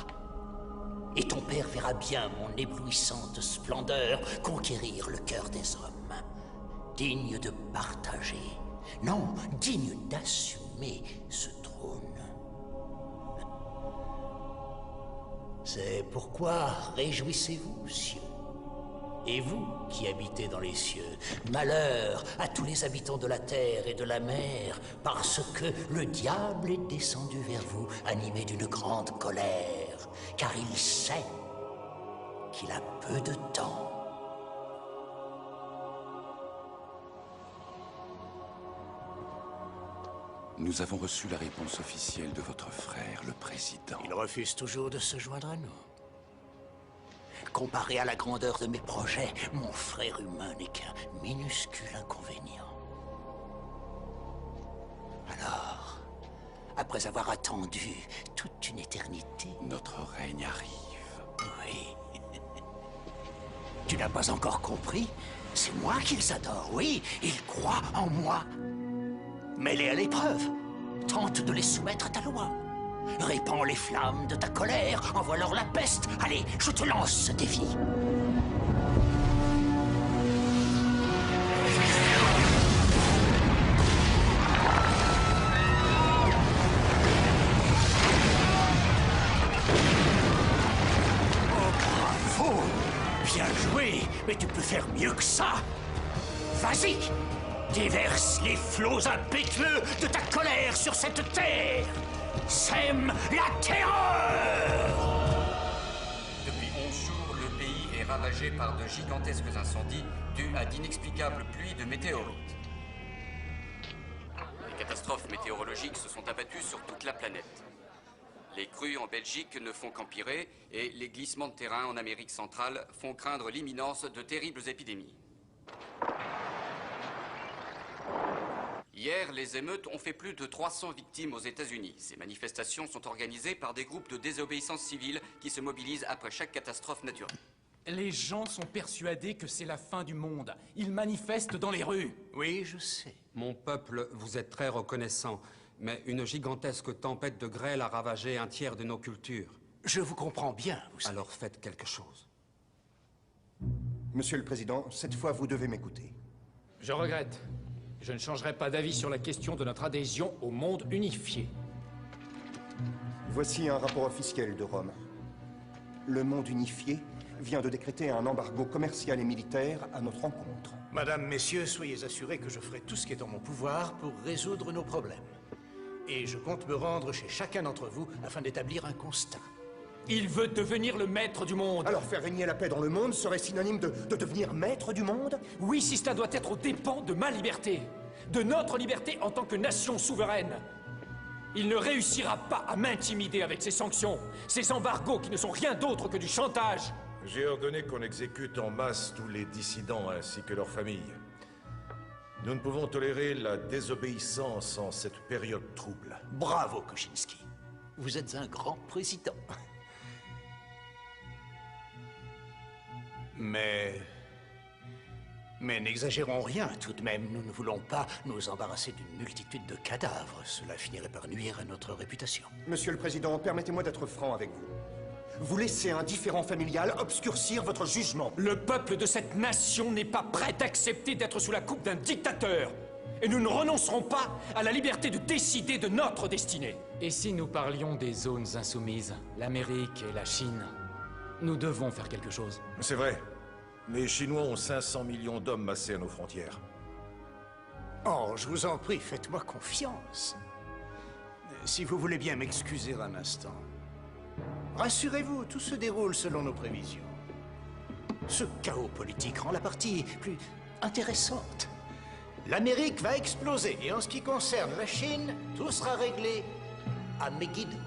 Et ton père verra bien mon éblouissante splendeur conquérir le cœur des hommes. Digne de partager, non, digne d'assumer ce trône. C'est pourquoi réjouissez-vous, cieux. Et vous qui habitez dans les cieux, malheur à tous les habitants de la terre et de la mer, parce que le diable est descendu vers vous, animé d'une grande colère, car il sait qu'il a peu de temps. Nous avons reçu la réponse officielle de votre frère, le président. Il refuse toujours de se joindre à nous. Comparé à la grandeur de mes projets, mon frère humain n'est qu'un minuscule inconvénient. Alors, après avoir attendu toute une éternité... Notre règne arrive. Oui. Tu n'as pas encore compris? C'est moi qu'ils adorent, oui. Ils croient en moi. Mets-les à l'épreuve. Tente de les soumettre à ta loi. Répands les flammes de ta colère. Envoie-leur la peste. Allez, je te lance ce défi. Oh, bravo! Bien joué, mais tu peux faire mieux que ça. Vas-y! Déverse les flots impétueux de ta colère sur cette terre. Sème la terreur. Depuis 11 jours, le pays est ravagé par de gigantesques incendies dus à d'inexplicables pluies de météorites. Les catastrophes météorologiques se sont abattues sur toute la planète. Les crues en Belgique ne font qu'empirer et les glissements de terrain en Amérique centrale font craindre l'imminence de terribles épidémies. Hier, les émeutes ont fait plus de 300 victimes aux États-Unis. Ces manifestations sont organisées par des groupes de désobéissance civile qui se mobilisent après chaque catastrophe naturelle. Les gens sont persuadés que c'est la fin du monde. Ils manifestent dans les rues. Oui, je sais. Mon peuple vous est très reconnaissant, mais une gigantesque tempête de grêle a ravagé un tiers de nos cultures. Je vous comprends bien, vous savez. Alors faites quelque chose. Monsieur le Président, cette fois, vous devez m'écouter. Je regrette. Je ne changerai pas d'avis sur la question de notre adhésion au monde unifié. Voici un rapport officiel de Rome. Le monde unifié vient de décréter un embargo commercial et militaire à notre encontre. Madame, messieurs, soyez assurés que je ferai tout ce qui est en mon pouvoir pour résoudre nos problèmes. Et je compte me rendre chez chacun d'entre vous afin d'établir un constat. Il veut devenir le maître du monde. Alors faire régner la paix dans le monde serait synonyme de devenir maître du monde? Oui, si cela doit être aux dépens de ma liberté, de notre liberté en tant que nation souveraine. Il ne réussira pas à m'intimider avec ses sanctions, ces embargos qui ne sont rien d'autre que du chantage. J'ai ordonné qu'on exécute en masse tous les dissidents ainsi que leurs familles. Nous ne pouvons tolérer la désobéissance en cette période trouble. Bravo, Koshinsky. Vous êtes un grand président. Mais n'exagérons rien tout de même. Nous ne voulons pas nous embarrasser d'une multitude de cadavres. Cela finirait par nuire à notre réputation. Monsieur le Président, permettez-moi d'être franc avec vous. Vous laissez un différend familial obscurcir votre jugement. Le peuple de cette nation n'est pas prêt d'accepter d'être sous la coupe d'un dictateur. Et nous ne renoncerons pas à la liberté de décider de notre destinée. Et si nous parlions des zones insoumises, l'Amérique et la Chine, nous devons faire quelque chose. C'est vrai. Les Chinois ont 500 millions d'hommes massés à nos frontières. Oh, je vous en prie, faites-moi confiance. Si vous voulez bien m'excuser un instant. Rassurez-vous, tout se déroule selon nos prévisions. Ce chaos politique rend la partie plus intéressante. L'Amérique va exploser, et en ce qui concerne la Chine, tout sera réglé à Megiddo.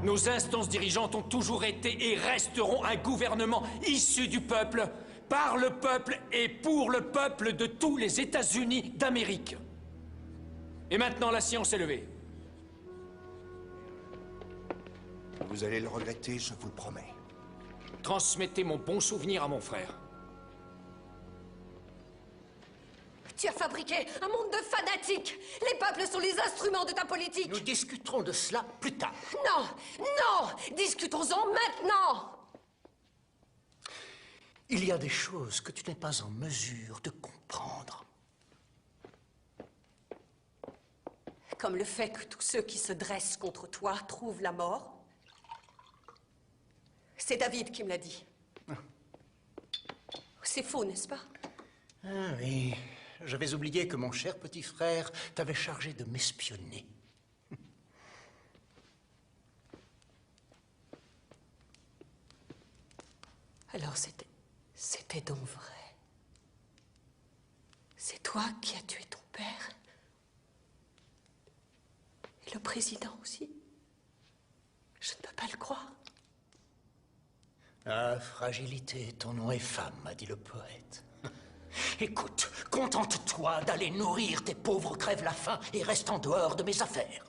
Nos instances dirigeantes ont toujours été et resteront un gouvernement issu du peuple, par le peuple et pour le peuple de tous les États-Unis d'Amérique. Et maintenant, la science est levée. Vous allez le regretter, je vous le promets. Transmettez mon bon souvenir à mon frère. Tu as fabriqué un monde de fanatiques. Les peuples sont les instruments de ta politique. Nous discuterons de cela plus tard. Non, non, discutons-en maintenant. Il y a des choses que tu n'es pas en mesure de comprendre. Comme le fait que tous ceux qui se dressent contre toi trouvent la mort. C'est David qui me l'a dit. C'est faux, n'est-ce pas? Ah oui, j'avais oublié que mon cher petit frère t'avait chargé de m'espionner. Alors c'était donc vrai. C'est toi qui as tué ton père. Et le président aussi. Je ne peux pas le croire. Ah, fragilité, ton nom est femme, m'a dit le poète. Écoute, contente-toi d'aller nourrir tes pauvres crève-la-faim et reste en dehors de mes affaires.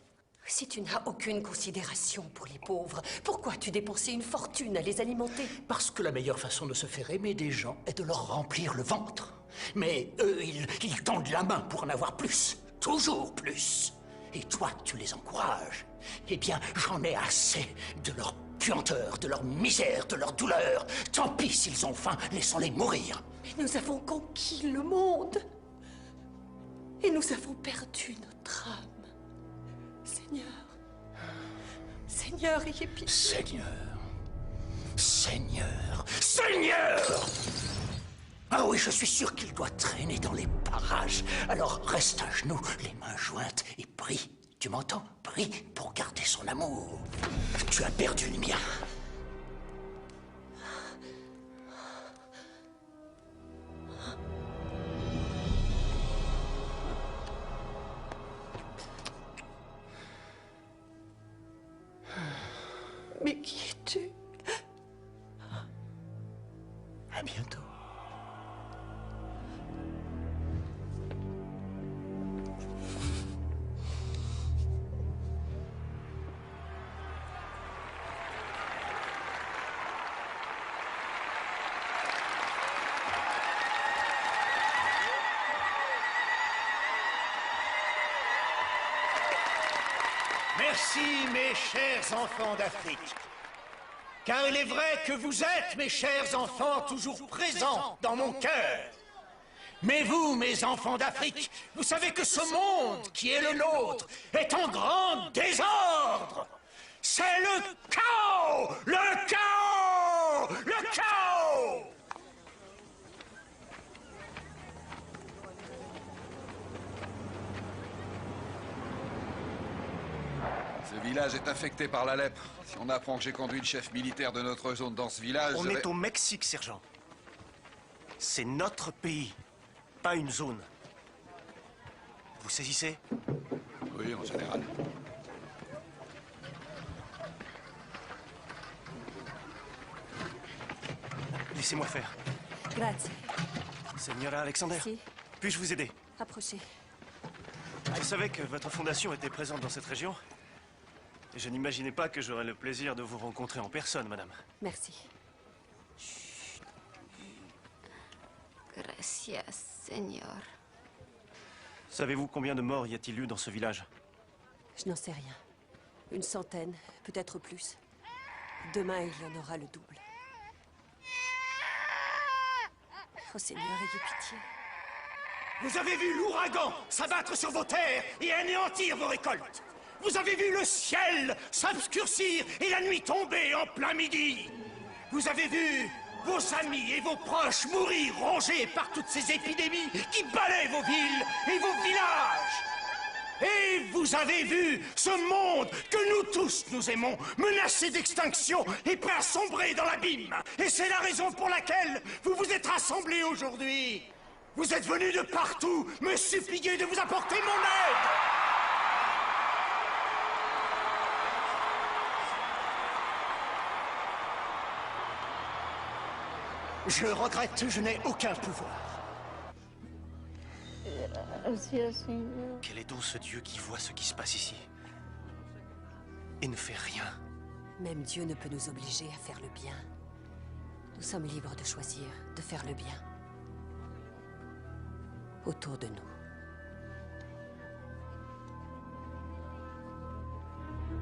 Si tu n'as aucune considération pour les pauvres, pourquoi tu dépensais une fortune à les alimenter? Parce que la meilleure façon de se faire aimer des gens est de leur remplir le ventre. Mais eux, ils tendent la main pour en avoir plus. Toujours plus. Et toi, tu les encourages. Eh bien, j'en ai assez de leur puanteur, de leur misère, de leur douleur. Tant pis s'ils ont faim, laissons-les mourir. Mais nous avons conquis le monde. Et nous avons perdu notre âme. Seigneur. Seigneur, ayez pitié. Seigneur. Seigneur. Seigneur! Ah oui, je suis sûr qu'il doit traîner dans les parages. Alors reste à genoux, les mains jointes, et prie. Tu m'entends? Prie pour garder son amour. Tu as perdu le mien. Mais qui es-tu? À bientôt. Merci, mes chers enfants d'Afrique. Car il est vrai que vous êtes, mes chers enfants, toujours présents dans mon cœur. Mais vous, mes enfants d'Afrique, vous savez que ce monde qui est le nôtre est en grand désordre. C'est le chaos! Le chaos! Le chaos! Ce village est infecté par la lèpre. Si on apprend que j'ai conduit le chef militaire de notre zone dans ce village... On est au Mexique, sergent. C'est notre pays, pas une zone. Vous saisissez? Oui, en général. Laissez-moi faire. Grazie. Señora Alexander, Si. puis-je vous aider? Approchez. Je savais que votre fondation était présente dans cette région. Et je n'imaginais pas que j'aurais le plaisir de vous rencontrer en personne, madame. Merci. Gracias, señor. Savez-vous combien de morts y a-t-il eu dans ce village? Je n'en sais rien. Une centaine, peut-être plus. Demain, il y en aura le double. Oh Seigneur, ayez pitié. Vous avez vu l'ouragan s'abattre sur vos terres et anéantir vos récoltes. Vous avez vu le ciel s'obscurcir et la nuit tomber en plein midi. Vous avez vu vos amis et vos proches mourir rongés par toutes ces épidémies qui balaient vos villes et vos villages. Et vous avez vu ce monde que nous tous nous aimons menacé d'extinction et prêt à sombrer dans l'abîme. Et c'est la raison pour laquelle vous vous êtes rassemblés aujourd'hui. Vous êtes venus de partout me supplier de vous apporter mon aide. Je regrette, je n'ai aucun pouvoir. Quel est donc ce Dieu qui voit ce qui se passe ici et ne fait rien? Même Dieu ne peut nous obliger à faire le bien. Nous sommes libres de choisir, de faire le bien. Autour de nous.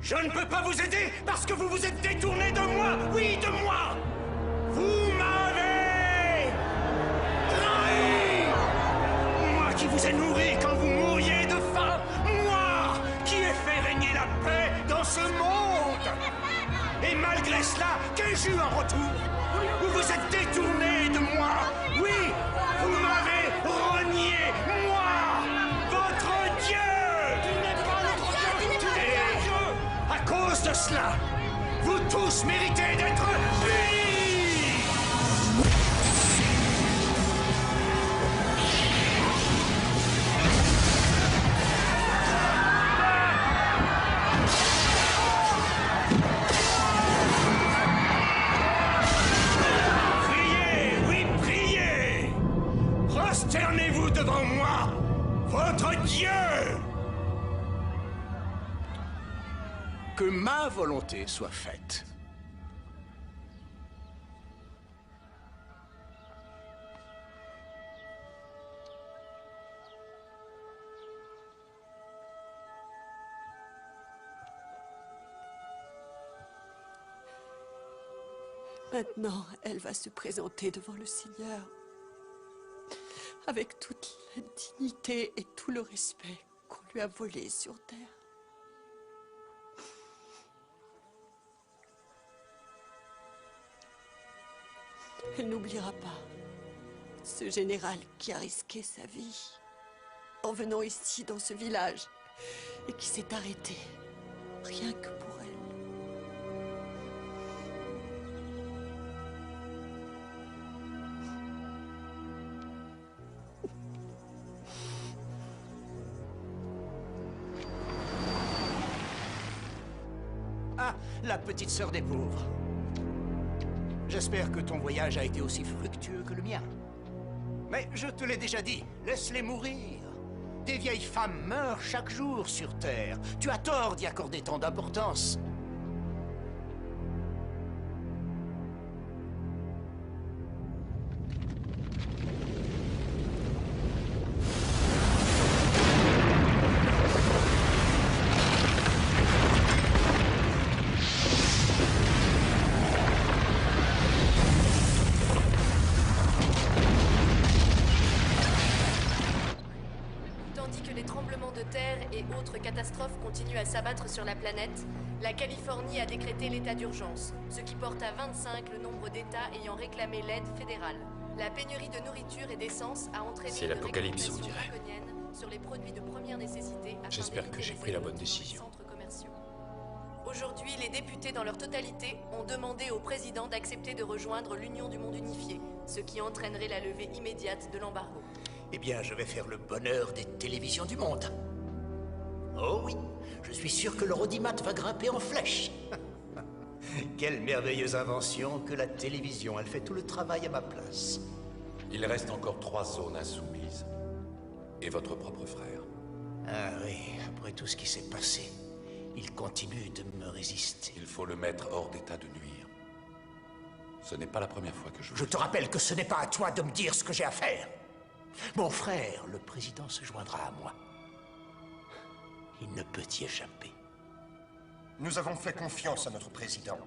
Je ne peux pas vous aider parce que vous vous êtes détourné de moi. Oui, de moi. Vous m'avez trahi. Moi qui vous ai nourri quand vous mouriez de faim. Moi qui ai fait régner la paix dans ce monde. Et malgré cela, qu'ai-je eu en retour? Vous vous êtes détourné de moi. Oui, vous m'avez renié, moi, votre Dieu. Tu n'es pas notre Dieu. Tu n'es pas Dieu. À cause de cela, vous tous méritez d'être punis. Prosternez-vous devant moi, votre Dieu! Que ma volonté soit faite. Maintenant, elle va se présenter devant le Seigneur. Avec toute la dignité et tout le respect qu'on lui a volé sur terre. Elle n'oubliera pas ce général qui a risqué sa vie en venant ici dans ce village et qui s'est arrêté rien que pour elle. Ah, la petite sœur des pauvres. J'espère que ton voyage a été aussi fructueux que le mien. Mais je te l'ai déjà dit, laisse-les mourir. Des vieilles femmes meurent chaque jour sur Terre. Tu as tort d'y accorder tant d'importance. Catastrophes continuent à s'abattre sur la planète, la Californie a décrété l'état d'urgence, ce qui porte à 25 le nombre d'États ayant réclamé l'aide fédérale. La pénurie de nourriture et d'essence a entraîné une l'apocalypse, on réglementation dirait. draconienne sur les produits de première nécessité. J'espère que j'ai pris la bonne décision. Aujourd'hui, les députés dans leur totalité ont demandé au président d'accepter de rejoindre l'Union du monde unifié, ce qui entraînerait la levée immédiate de l'embargo. Eh bien, je vais faire le bonheur des télévisions du monde. Oh oui, je suis sûr que le Rodimat va grimper en flèche. Quelle merveilleuse invention que la télévision. Elle fait tout le travail à ma place. Il reste encore 3 zones insoumises. Et votre propre frère. Ah oui, après tout ce qui s'est passé, il continue de me résister. Il faut le mettre hors d'état de nuire. Ce n'est pas la première fois que Je te rappelle que ce n'est pas à toi de me dire ce que j'ai à faire. Mon frère, le président, se joindra à moi. Il ne peut y échapper. Nous avons fait confiance à notre président.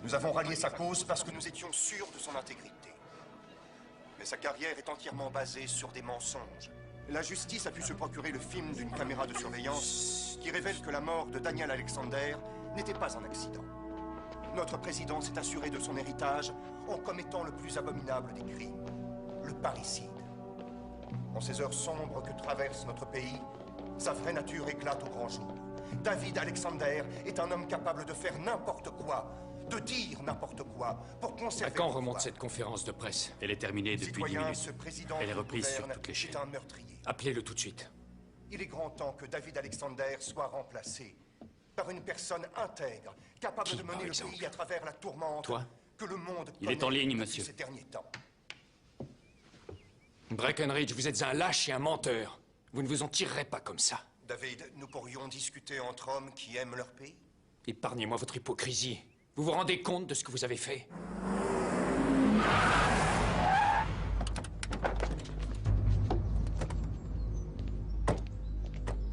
Nous avons rallié sa cause parce que nous étions sûrs de son intégrité. Mais sa carrière est entièrement basée sur des mensonges. La justice a pu se procurer le film d'une caméra de surveillance qui révèle que la mort de Daniel Alexander n'était pas un accident. Notre président s'est assuré de son héritage en commettant le plus abominable des crimes, le parricide. En ces heures sombres que traverse notre pays, sa vraie nature éclate au grand jour. David Alexander est un homme capable de faire n'importe quoi, de dire n'importe quoi, pour conserver... À quand remonte cette conférence de presse? Elle est terminée depuis 10 Citoyens, minutes. ce président Elle est qui reprise sur gouverne toutes les chaînes. est un meurtrier. Appelez-le tout de suite. Il est grand temps que David Alexander soit remplacé par une personne intègre, capable de mener le pays à travers la tourmente Toi? que le monde Il est en connaît ligne, depuis monsieur. ces derniers temps. Breckenridge, vous êtes un lâche et un menteur. Vous ne vous en tirerez pas comme ça. David, nous pourrions discuter entre hommes qui aiment leur pays? Épargnez-moi votre hypocrisie. Vous vous rendez compte de ce que vous avez fait?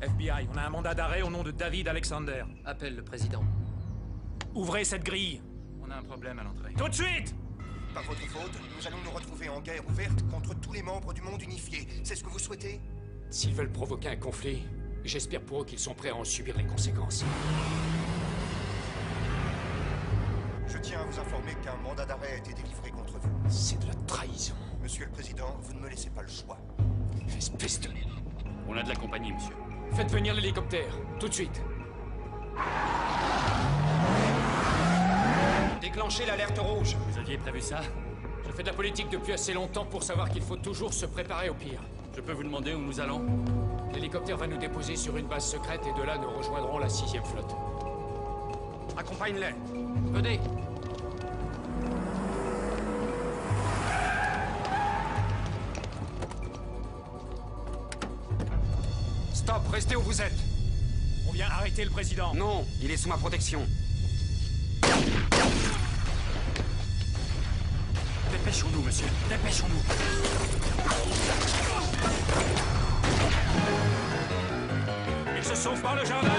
FBI, on a un mandat d'arrêt au nom de David Alexander. Appelle le président. Ouvrez cette grille. On a un problème à l'entrée. Tout de suite! Par votre faute, nous allons nous retrouver en guerre ouverte contre tous les membres du monde unifié. C'est ce que vous souhaitez? S'ils veulent provoquer un conflit, j'espère pour eux qu'ils sont prêts à en subir les conséquences. Je tiens à vous informer qu'un mandat d'arrêt a été délivré contre vous. C'est de la trahison. Monsieur le Président, vous ne me laissez pas le choix. Espèce de... On a de la compagnie, monsieur. Faites venir l'hélicoptère, tout de suite. Déclenchez l'alerte rouge. Vous aviez prévu ça? Je fais de la politique depuis assez longtemps pour savoir qu'il faut toujours se préparer au pire. Je peux vous demander où nous allons? L'hélicoptère va nous déposer sur une base secrète et de là nous rejoindrons la 6e flotte. Accompagne-les. Venez. Stop, restez où vous êtes. On vient arrêter le président. Non, il est sous ma protection. Dépêchons-nous, monsieur. Dépêchons-nous. Il se sauve par le jardin.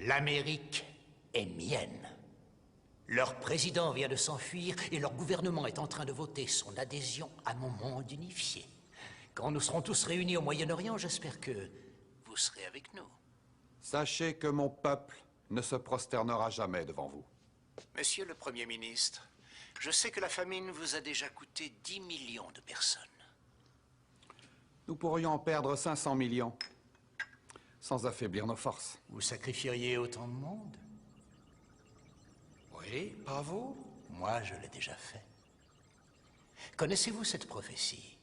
L'Amérique est mienne. Leur président vient de s'enfuir et leur gouvernement est en train de voter son adhésion à mon monde unifié. Quand nous serons tous réunis au Moyen-Orient, j'espère que vous serez avec nous. Sachez que mon peuple ne se prosternera jamais devant vous. Monsieur le Premier ministre, je sais que la famine vous a déjà coûté 10 millions de personnes. Nous pourrions en perdre 500 millions, sans affaiblir nos forces. Vous sacrifieriez autant de monde? Oui, pas vous? Moi, je l'ai déjà fait. Connaissez-vous cette prophétie?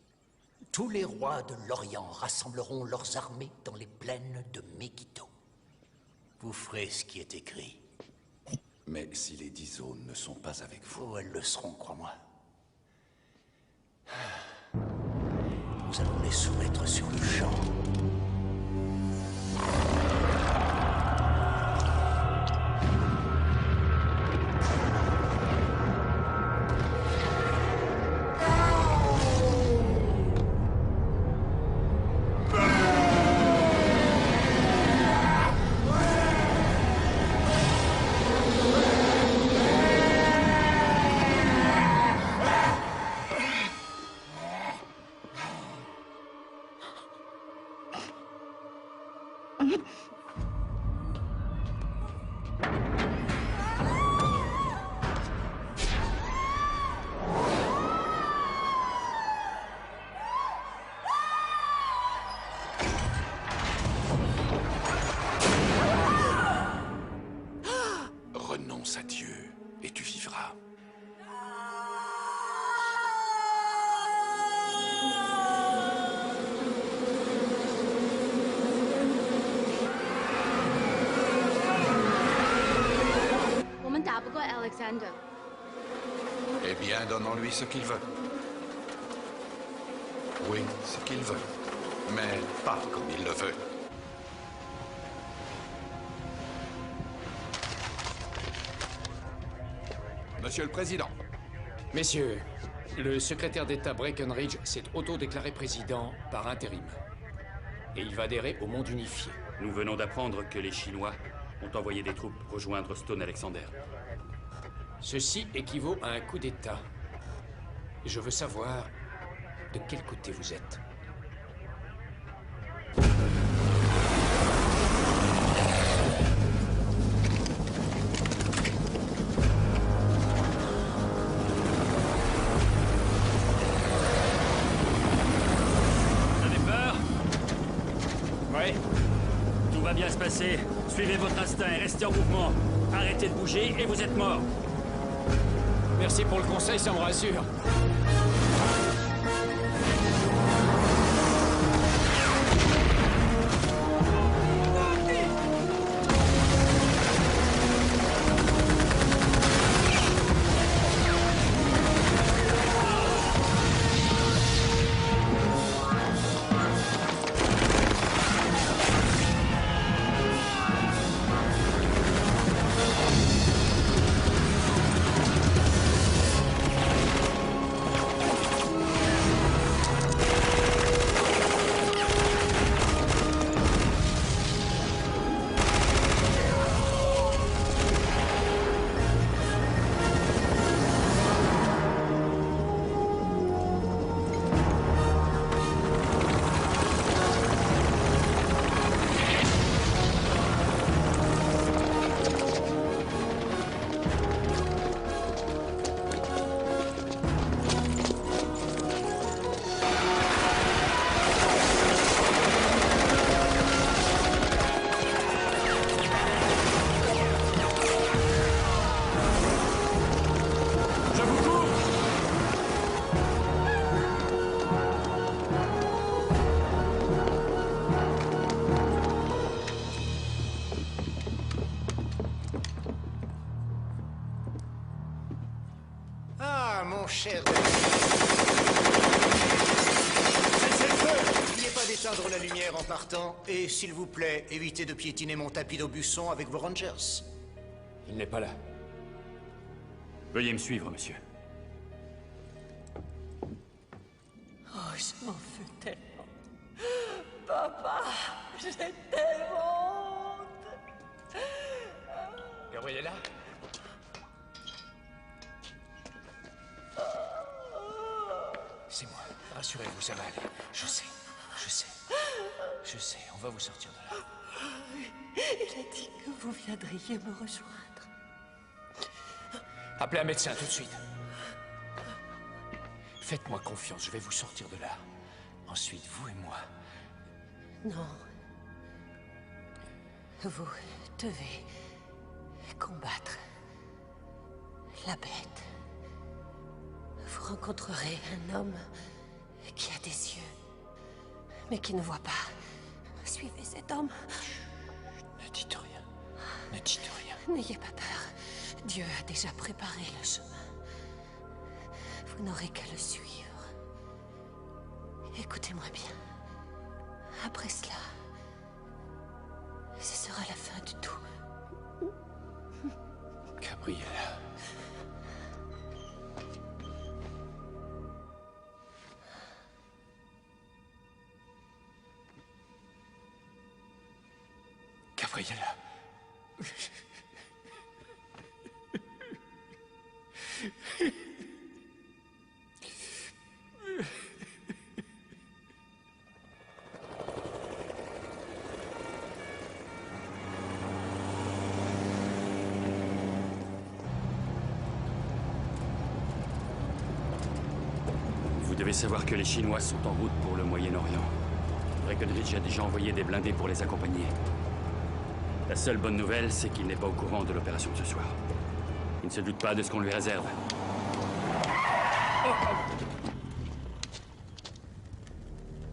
Tous les rois de l'Orient rassembleront leurs armées dans les plaines de Megiddo. Vous ferez ce qui est écrit. Mais si les 10 zones ne sont pas avec vous... Oh, elles le seront, crois-moi. Nous allons les soumettre sur le champ. Alexander. Eh bien, donnons-lui ce qu'il veut. Oui, ce qu'il veut. Mais pas comme il le veut. Monsieur le Président. Messieurs, le secrétaire d'État Breckenridge s'est autodéclaré président par intérim. Et il va adhérer au monde unifié. Nous venons d'apprendre que les Chinois ont envoyé des troupes rejoindre Stone Alexander. Ceci équivaut à un coup d'État. Je veux savoir de quel côté vous êtes. Vous avez peur? Oui. Tout va bien se passer. Suivez votre instinct et restez en mouvement. Arrêtez de bouger et vous êtes mort. Merci pour le conseil, ça me rassure. Mon cher David. Cessez le feu! N'oubliez pas d'éteindre la lumière en partant. Et s'il vous plaît, évitez de piétiner mon tapis d'Aubusson avec vos Rangers. Il n'est pas là. Veuillez me suivre, monsieur. Oh, je m'en veux tellement. Papa, j'ai tellement honte. Gabriella? C'est moi. Rassurez-vous, ça va aller. Je sais. Je sais, on va vous sortir de là. Il a dit que vous viendriez me rejoindre. Appelez un médecin tout de suite. Faites-moi confiance, je vais vous sortir de là. Ensuite, vous et moi. Non. Vous devez combattre la bête. Vous rencontrerez un homme qui a des yeux, mais qui ne voit pas. Suivez cet homme. Ne dites rien. Ne dites rien. N'ayez pas peur. Dieu a déjà préparé le chemin. Vous n'aurez qu'à le suivre. Écoutez-moi bien. Après cela, ce sera la fin du tout. Gabriella. Gabriella. Vous devez savoir que les Chinois sont en route pour le Moyen-Orient. Breckenridge a déjà envoyé des blindés pour les accompagner. La seule bonne nouvelle, c'est qu'il n'est pas au courant de l'opération de ce soir. Il ne se doute pas de ce qu'on lui réserve.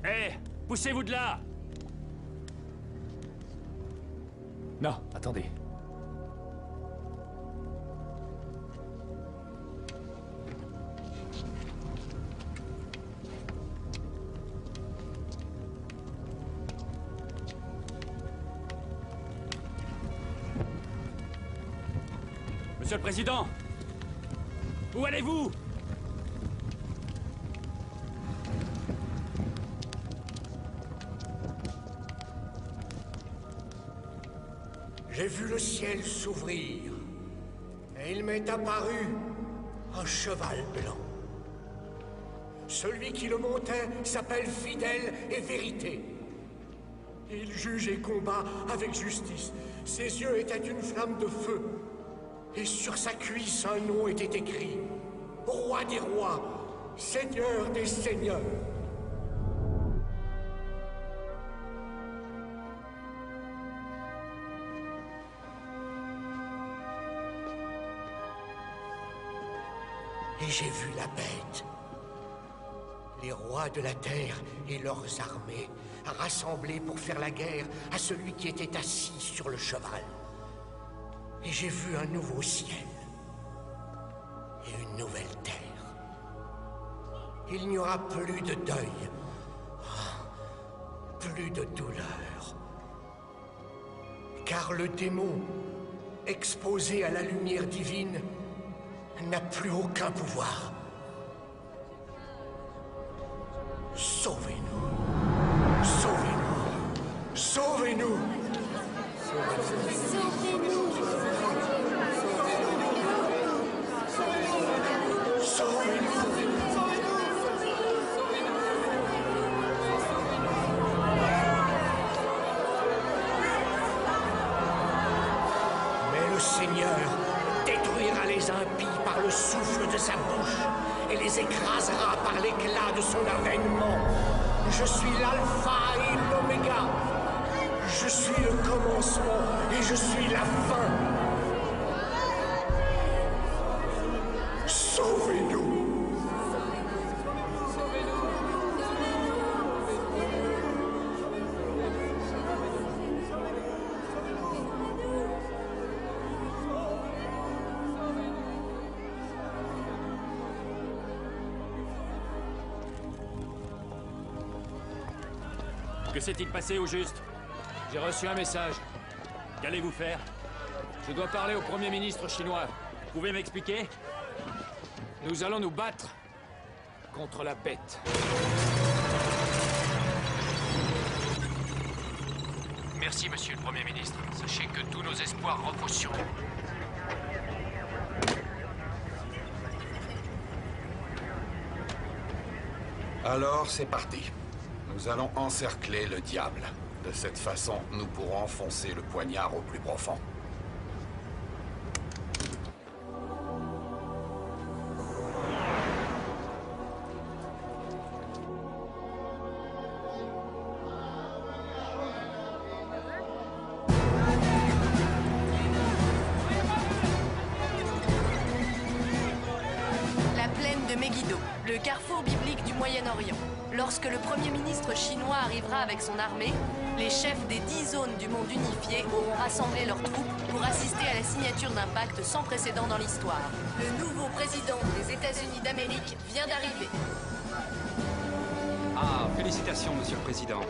Hé, poussez-vous de là! Non, attendez. Monsieur le Président! Où allez-vous? J'ai vu le ciel s'ouvrir, et il m'est apparu un cheval blanc. Celui qui le montait s'appelle Fidèle et Vérité. Il juge et combat avec justice. Ses yeux étaient une flamme de feu, et sur sa cuisse un nom était écrit: Roi des rois, Seigneur des seigneurs. Et j'ai vu la bête. Les rois de la terre et leurs armées rassemblés pour faire la guerre à celui qui était assis sur le cheval. Et j'ai vu un nouveau ciel et une nouvelle terre. Il n'y aura plus de deuil, plus de douleur. Car le démon, exposé à la lumière divine, n'a plus aucun pouvoir. Sauvez-nous. Sauvez-nous. Sauvez-nous. Mais le Seigneur détruira les impies par le souffle de sa bouche et les écrasera par l'éclat de son avènement. Je suis l'alpha et l'oméga. Je suis le commencement et je suis la fin. Sauvez-nous. Que s'est-il passé au juste? J'ai reçu un message. Qu'allez-vous faire? Je dois parler au Premier ministre chinois. Vous pouvez m'expliquer? Nous allons nous battre contre la bête. Merci, monsieur le Premier ministre. Sachez que tous nos espoirs reposent sur vous. Alors, c'est parti. Nous allons encercler le diable. De cette façon, nous pourrons enfoncer le poignard au plus profond. La plaine de Megiddo, le carrefour biblique du Moyen-Orient. Lorsque le Premier ministre chinois arrivera avec son armée, les chefs des 10 zones du monde unifié auront rassemblé leurs troupes pour assister à la signature d'un pacte sans précédent dans l'histoire. Le nouveau président des États-Unis d'Amérique vient d'arriver. Ah, félicitations, monsieur le président.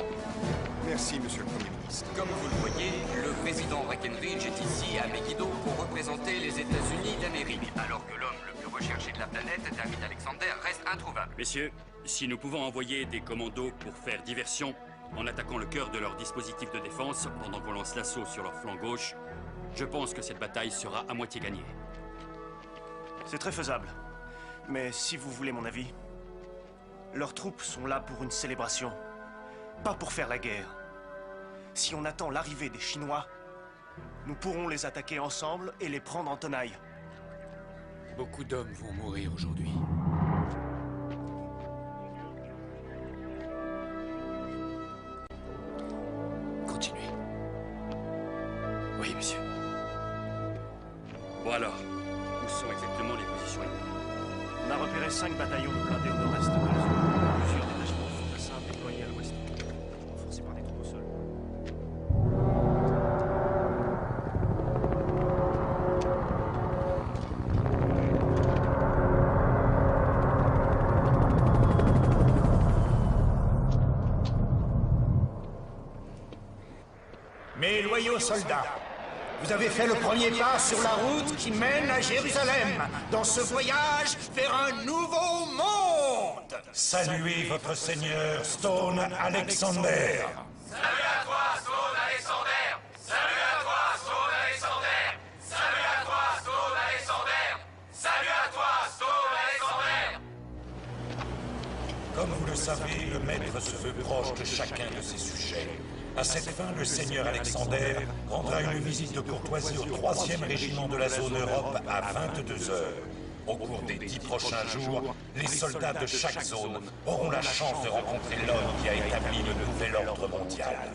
Merci, monsieur le Premier ministre. Comme vous le voyez, le président Breckinridge est ici à Megiddo pour représenter les États-Unis d'Amérique, alors que l'homme le plus recherché de la planète, David Alexander, reste introuvable. Messieurs, si nous pouvons envoyer des commandos pour faire diversion, en attaquant le cœur de leur dispositif de défense pendant qu'on lance l'assaut sur leur flanc gauche, je pense que cette bataille sera à moitié gagnée. C'est très faisable. Mais si vous voulez mon avis, leurs troupes sont là pour une célébration, pas pour faire la guerre. Si on attend l'arrivée des Chinois, nous pourrons les attaquer ensemble et les prendre en tenaille. Beaucoup d'hommes vont mourir aujourd'hui. Continuez. Oui, monsieur. Bon alors, où sont exactement les positions ennemies? On a repéré 5 bataillons de blindés au nord-est de la zone. Plusieurs détachements de fantassins déployés à l'ouest, renforcés par des troupes au sol. Mes loyaux soldats, Vous avez fait le premier pas sur la route qui mène à Jérusalem, dans ce voyage vers un nouveau monde. Saluez votre seigneur Stone Alexander. Salut à toi, Stone Alexander. Salut à toi, Stone Alexander. Salut à toi, Stone Alexander. Salut à toi, Stone Alexander. Comme vous le savez, le maître se veut proche de chacun de ses sujets. À cette fin, le seigneur Alexander rendra une visite de courtoisie au 3e régiment de la zone Europe à 22 heures. Au cours des 10 prochains jours, les soldats de chaque zone auront la chance de rencontrer l'homme qui a établi le nouvel ordre mondial.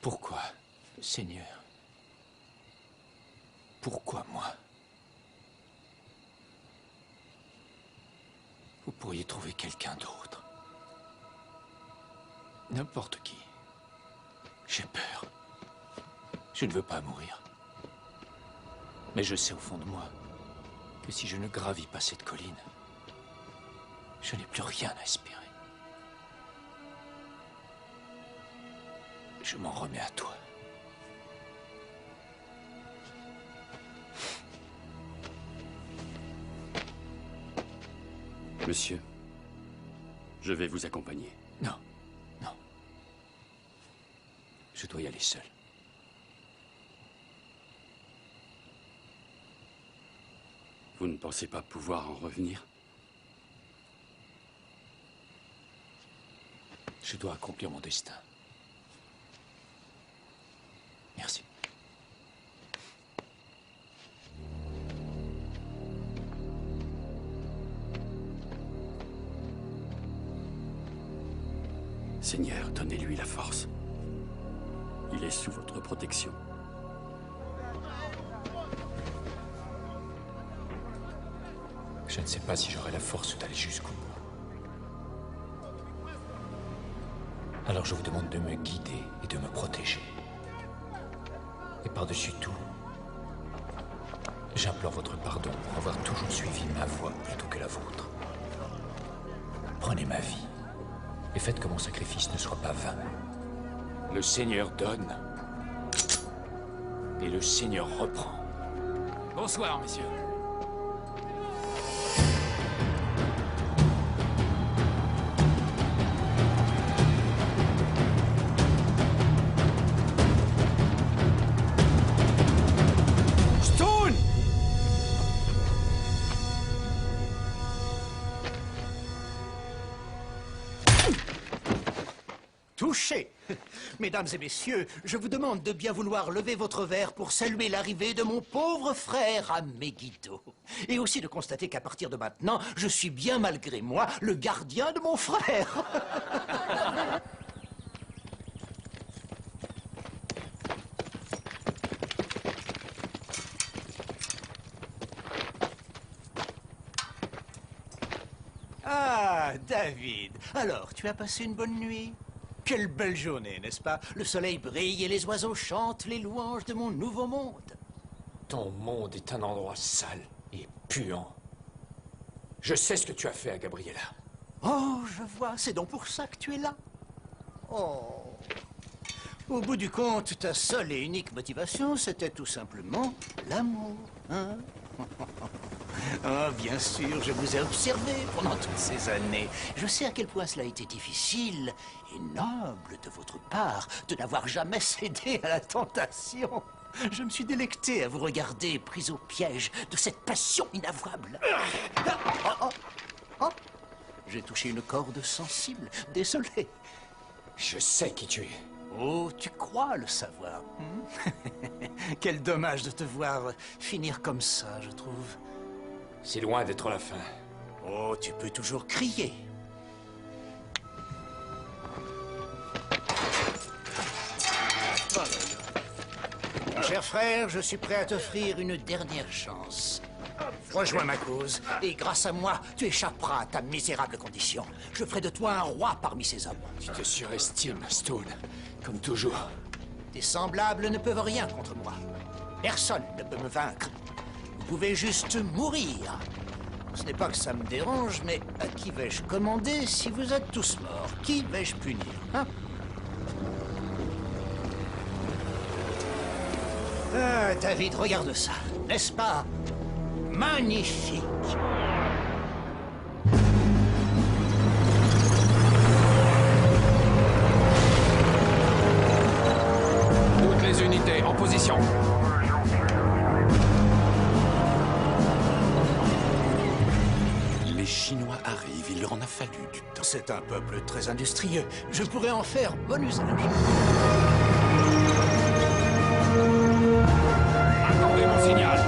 Pourquoi, Seigneur? Pourquoi moi? Vous pourriez trouver quelqu'un d'autre. N'importe qui. J'ai peur. Je ne veux pas mourir. Mais je sais au fond de moi que si je ne gravis pas cette colline, je n'ai plus rien à espérer. Je m'en remets à toi. Monsieur, je vais vous accompagner. Non, non. Je dois y aller seul. Vous ne pensez pas pouvoir en revenir? Je dois accomplir mon destin. Merci. Seigneur, donnez-lui la force. Il est sous votre protection. Je ne sais pas si j'aurai la force d'aller jusqu'au bout. Alors je vous demande de me guider et de me protéger. Et par-dessus tout, j'implore votre pardon pour avoir toujours suivi ma voie plutôt que la vôtre. Prenez ma vie et faites que mon sacrifice ne soit pas vain. Le Seigneur donne et le Seigneur reprend. Bonsoir, messieurs. Touché. Mesdames et messieurs, je vous demande de bien vouloir lever votre verre pour saluer l'arrivée de mon pauvre frère à Megiddo. Et aussi de constater qu'à partir de maintenant, je suis bien malgré moi le gardien de mon frère. Ah, David. Alors, tu as passé une bonne nuit? Quelle belle journée, n'est-ce pas? Le soleil brille et les oiseaux chantent les louanges de mon nouveau monde. Ton monde est un endroit sale et puant. Je sais ce que tu as fait à Gabriella. Oh, je vois, c'est donc pour ça que tu es là. Oh. Au bout du compte, ta seule et unique motivation, c'était tout simplement l'amour, hein? Ah, bien sûr, je vous ai observé pendant toutes ces années. Je sais à quel point cela a été difficile et noble de votre part de n'avoir jamais cédé à la tentation. Je me suis délecté à vous regarder, pris au piège de cette passion inavouable. Oh, j'ai touché une corde sensible. Désolé. Je sais qui tu es. Oh, tu crois le savoir. Quel dommage de te voir finir comme ça, je trouve. C'est loin d'être la fin. Oh, tu peux toujours crier. Mon cher frère, je suis prêt à t'offrir une dernière chance. Rejoins ma cause, et grâce à moi, tu échapperas à ta misérable condition. Je ferai de toi un roi parmi ces hommes. Tu te surestimes, Stone, comme toujours. Tes semblables ne peuvent rien contre moi. Personne ne peut me vaincre. Vous pouvez juste mourir. Ce n'est pas que ça me dérange, mais à qui vais-je commander si vous êtes tous morts? Qui vais-je punir, hein? Ah, David, regarde ça. N'est-ce pas magnifique? Toutes les unités en position. Les Chinois arrivent, il leur en a fallu du temps. C'est un peuple très industrieux. Je pourrais en faire bon usage. Attendez mon signal.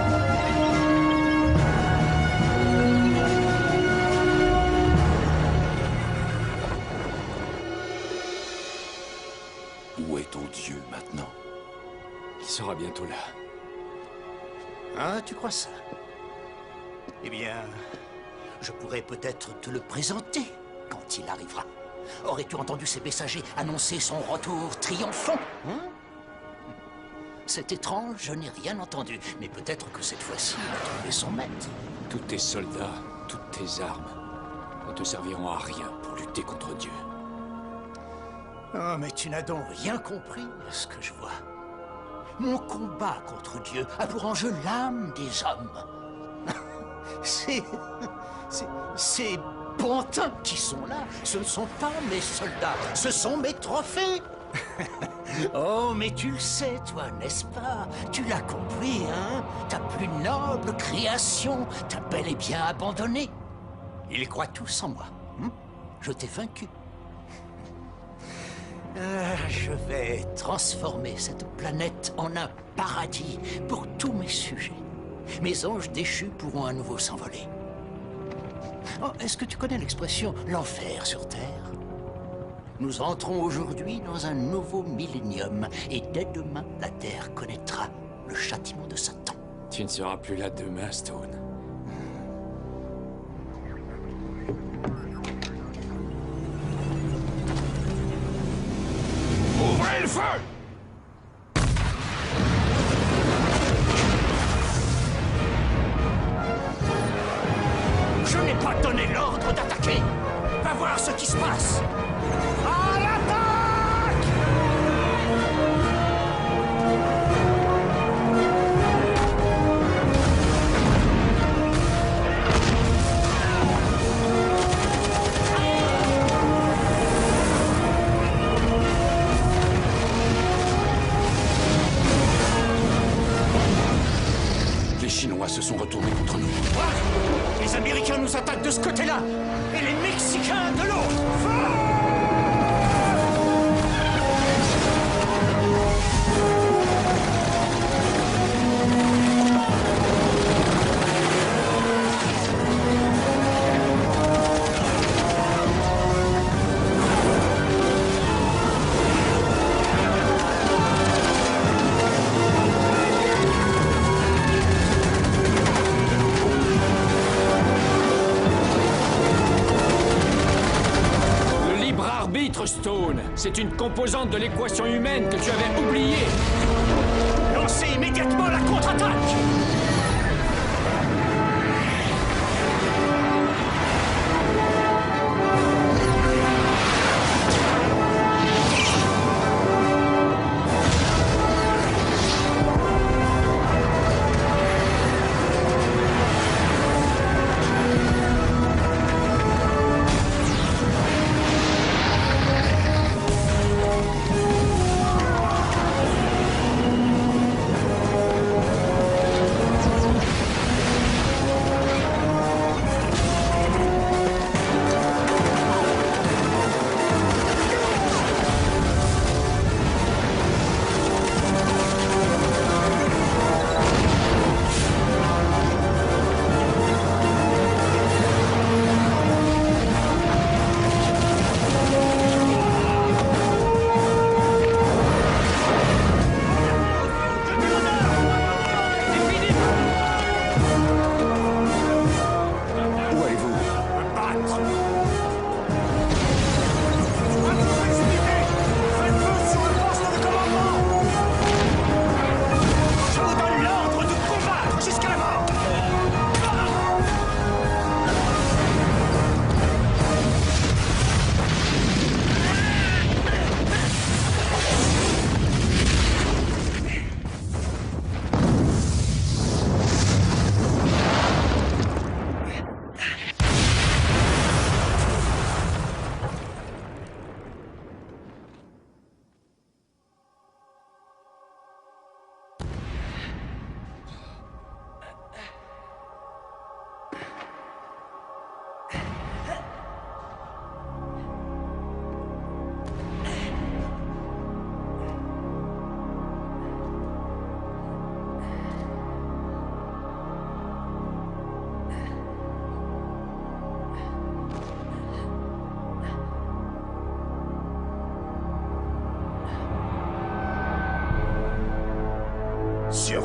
Où est ton Dieu maintenant? Il sera bientôt là. Ah, tu crois ça? Eh bien, je pourrais peut-être te le présenter quand il arrivera. Aurais-tu entendu ses messagers annoncer son retour triomphant, hein? C'est étrange, je n'ai rien entendu. Mais peut-être que cette fois-ci, il a trouvé son maître. Tous tes soldats, toutes tes armes ne te serviront à rien pour lutter contre Dieu. Oh, mais tu n'as donc rien compris à ce que je vois. Mon combat contre Dieu a pour enjeu l'âme des hommes. Ces pantins qui sont là, ce ne sont pas mes soldats, ce sont mes trophées. Oh, mais tu le sais, toi, n'est-ce pas? Tu l'as compris, hein? Ta plus noble création t'a bel et bien abandonné. Ils croient tous en moi. Je t'ai vaincu. Je vais transformer cette planète en un paradis pour tous mes sujets. Mes anges déchus pourront à nouveau s'envoler. Oh, est-ce que tu connais l'expression « l'enfer sur Terre » ? Nous entrons aujourd'hui dans un nouveau millénium et dès demain, la Terre connaîtra le châtiment de Satan. Tu ne seras plus là demain, Stone. Ouvrez le feu! Je n'ai pas donné l'ordre d'attaquer. Va voir ce qui se passe. À l'attaque! Les Chinois se sont retournés contre nous. Quoi? Les Américains nous attaquent de ce côté-là et les Mexicains de l'autre. Stone, c'est une composante de l'équation humaine que tu avais oubliée. Lancez immédiatement la contre-attaque!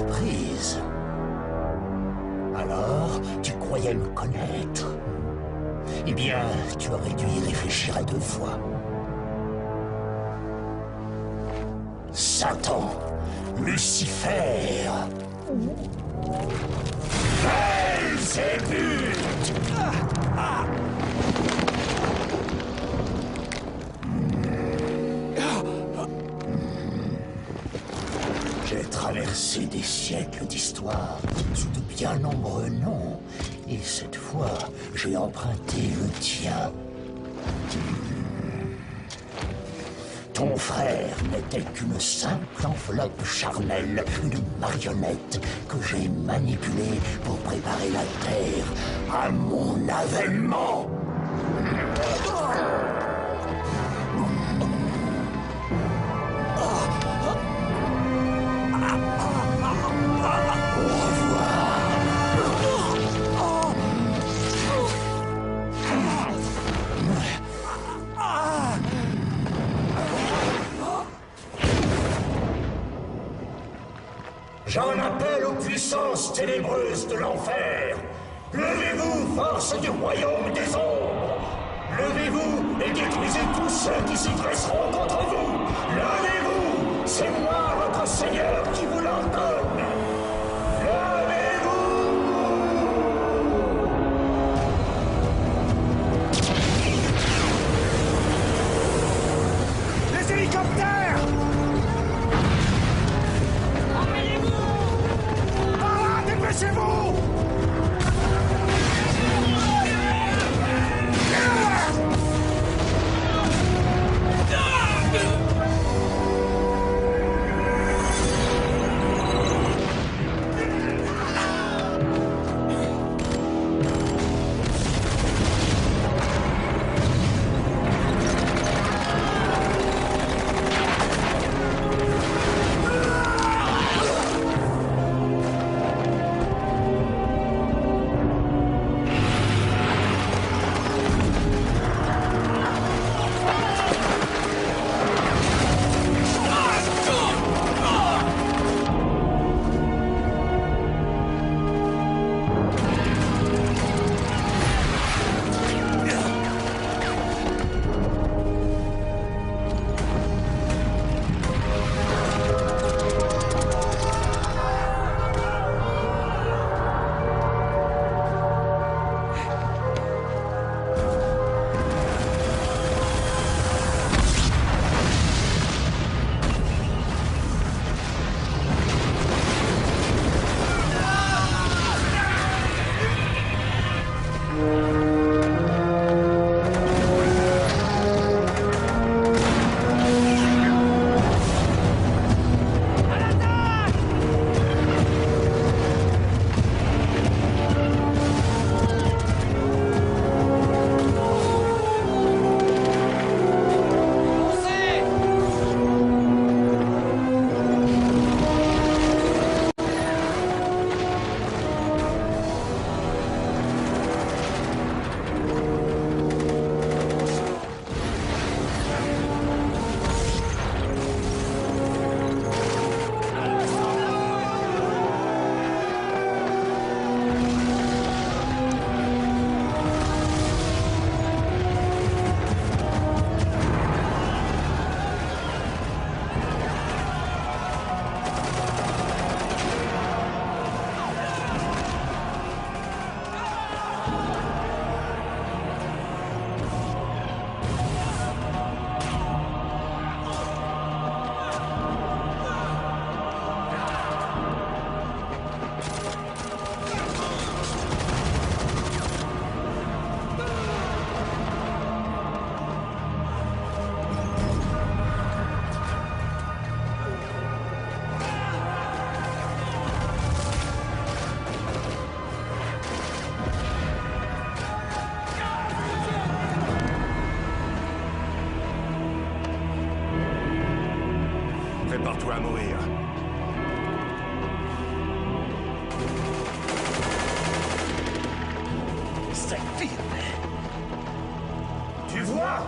surprise. Alors, tu croyais me connaître? Eh bien, tu aurais dû y réfléchir à 2 fois. Satan, Lucifer, Belzébuth. J'ai traversé des siècles d'histoire sous de bien nombreux noms, et cette fois, j'ai emprunté le tien. Ton frère n'était qu'une simple enveloppe charnelle, une marionnette que j'ai manipulée pour préparer la Terre à mon avènement. J'en appelle aux puissances ténébreuses de l'enfer. Levez-vous, force du royaume des ombres. Levez-vous et détruisez tous ceux qui s'y dresseront contre vous. Levez-vous, c'est moi votre Seigneur qui vous l'ordonne. Les hélicoptères! Dépêchez-vous! Prépare-toi à mourir. C'est firme. Tu vois?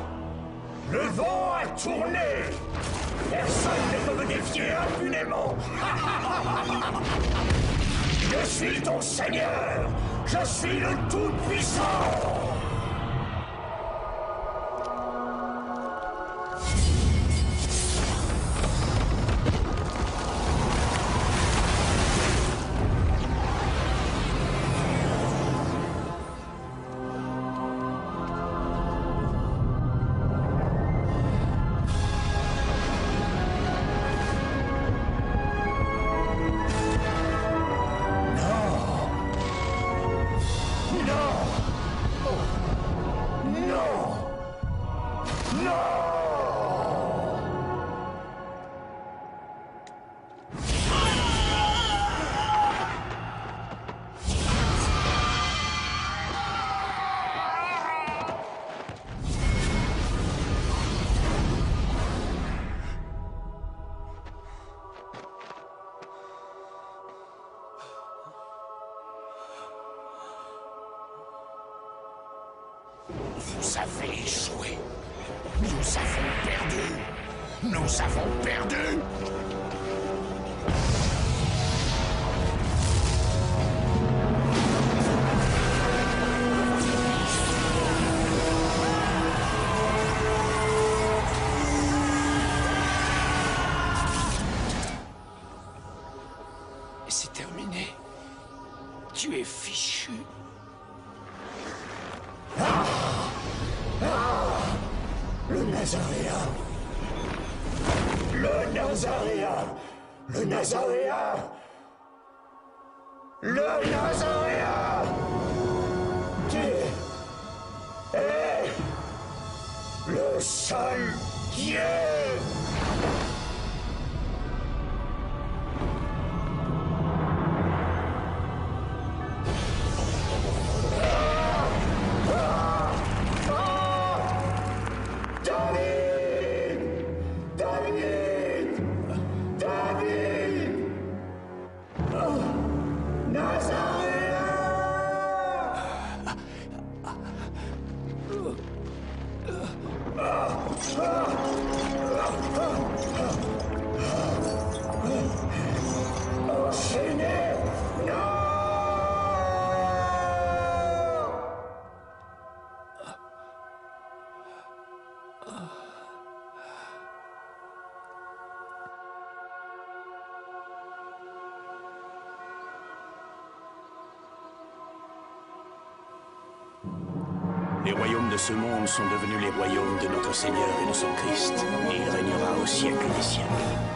Le vent a tourné. Personne ne peut me défier impunément. Je suis ton seigneur. Je suis le Tout-Puissant. Vous avez échoué. Nous avons perdu. Nous avons perdu. C'est terminé. Tu es fichu. Le Nazaréen. Le Nazaréen. Le Nazaréen. Le Nazaréen. Tu es le seul qui est. Les royaumes de ce monde sont devenus les royaumes de notre Seigneur et de son Christ, et il régnera au siècle des siècles.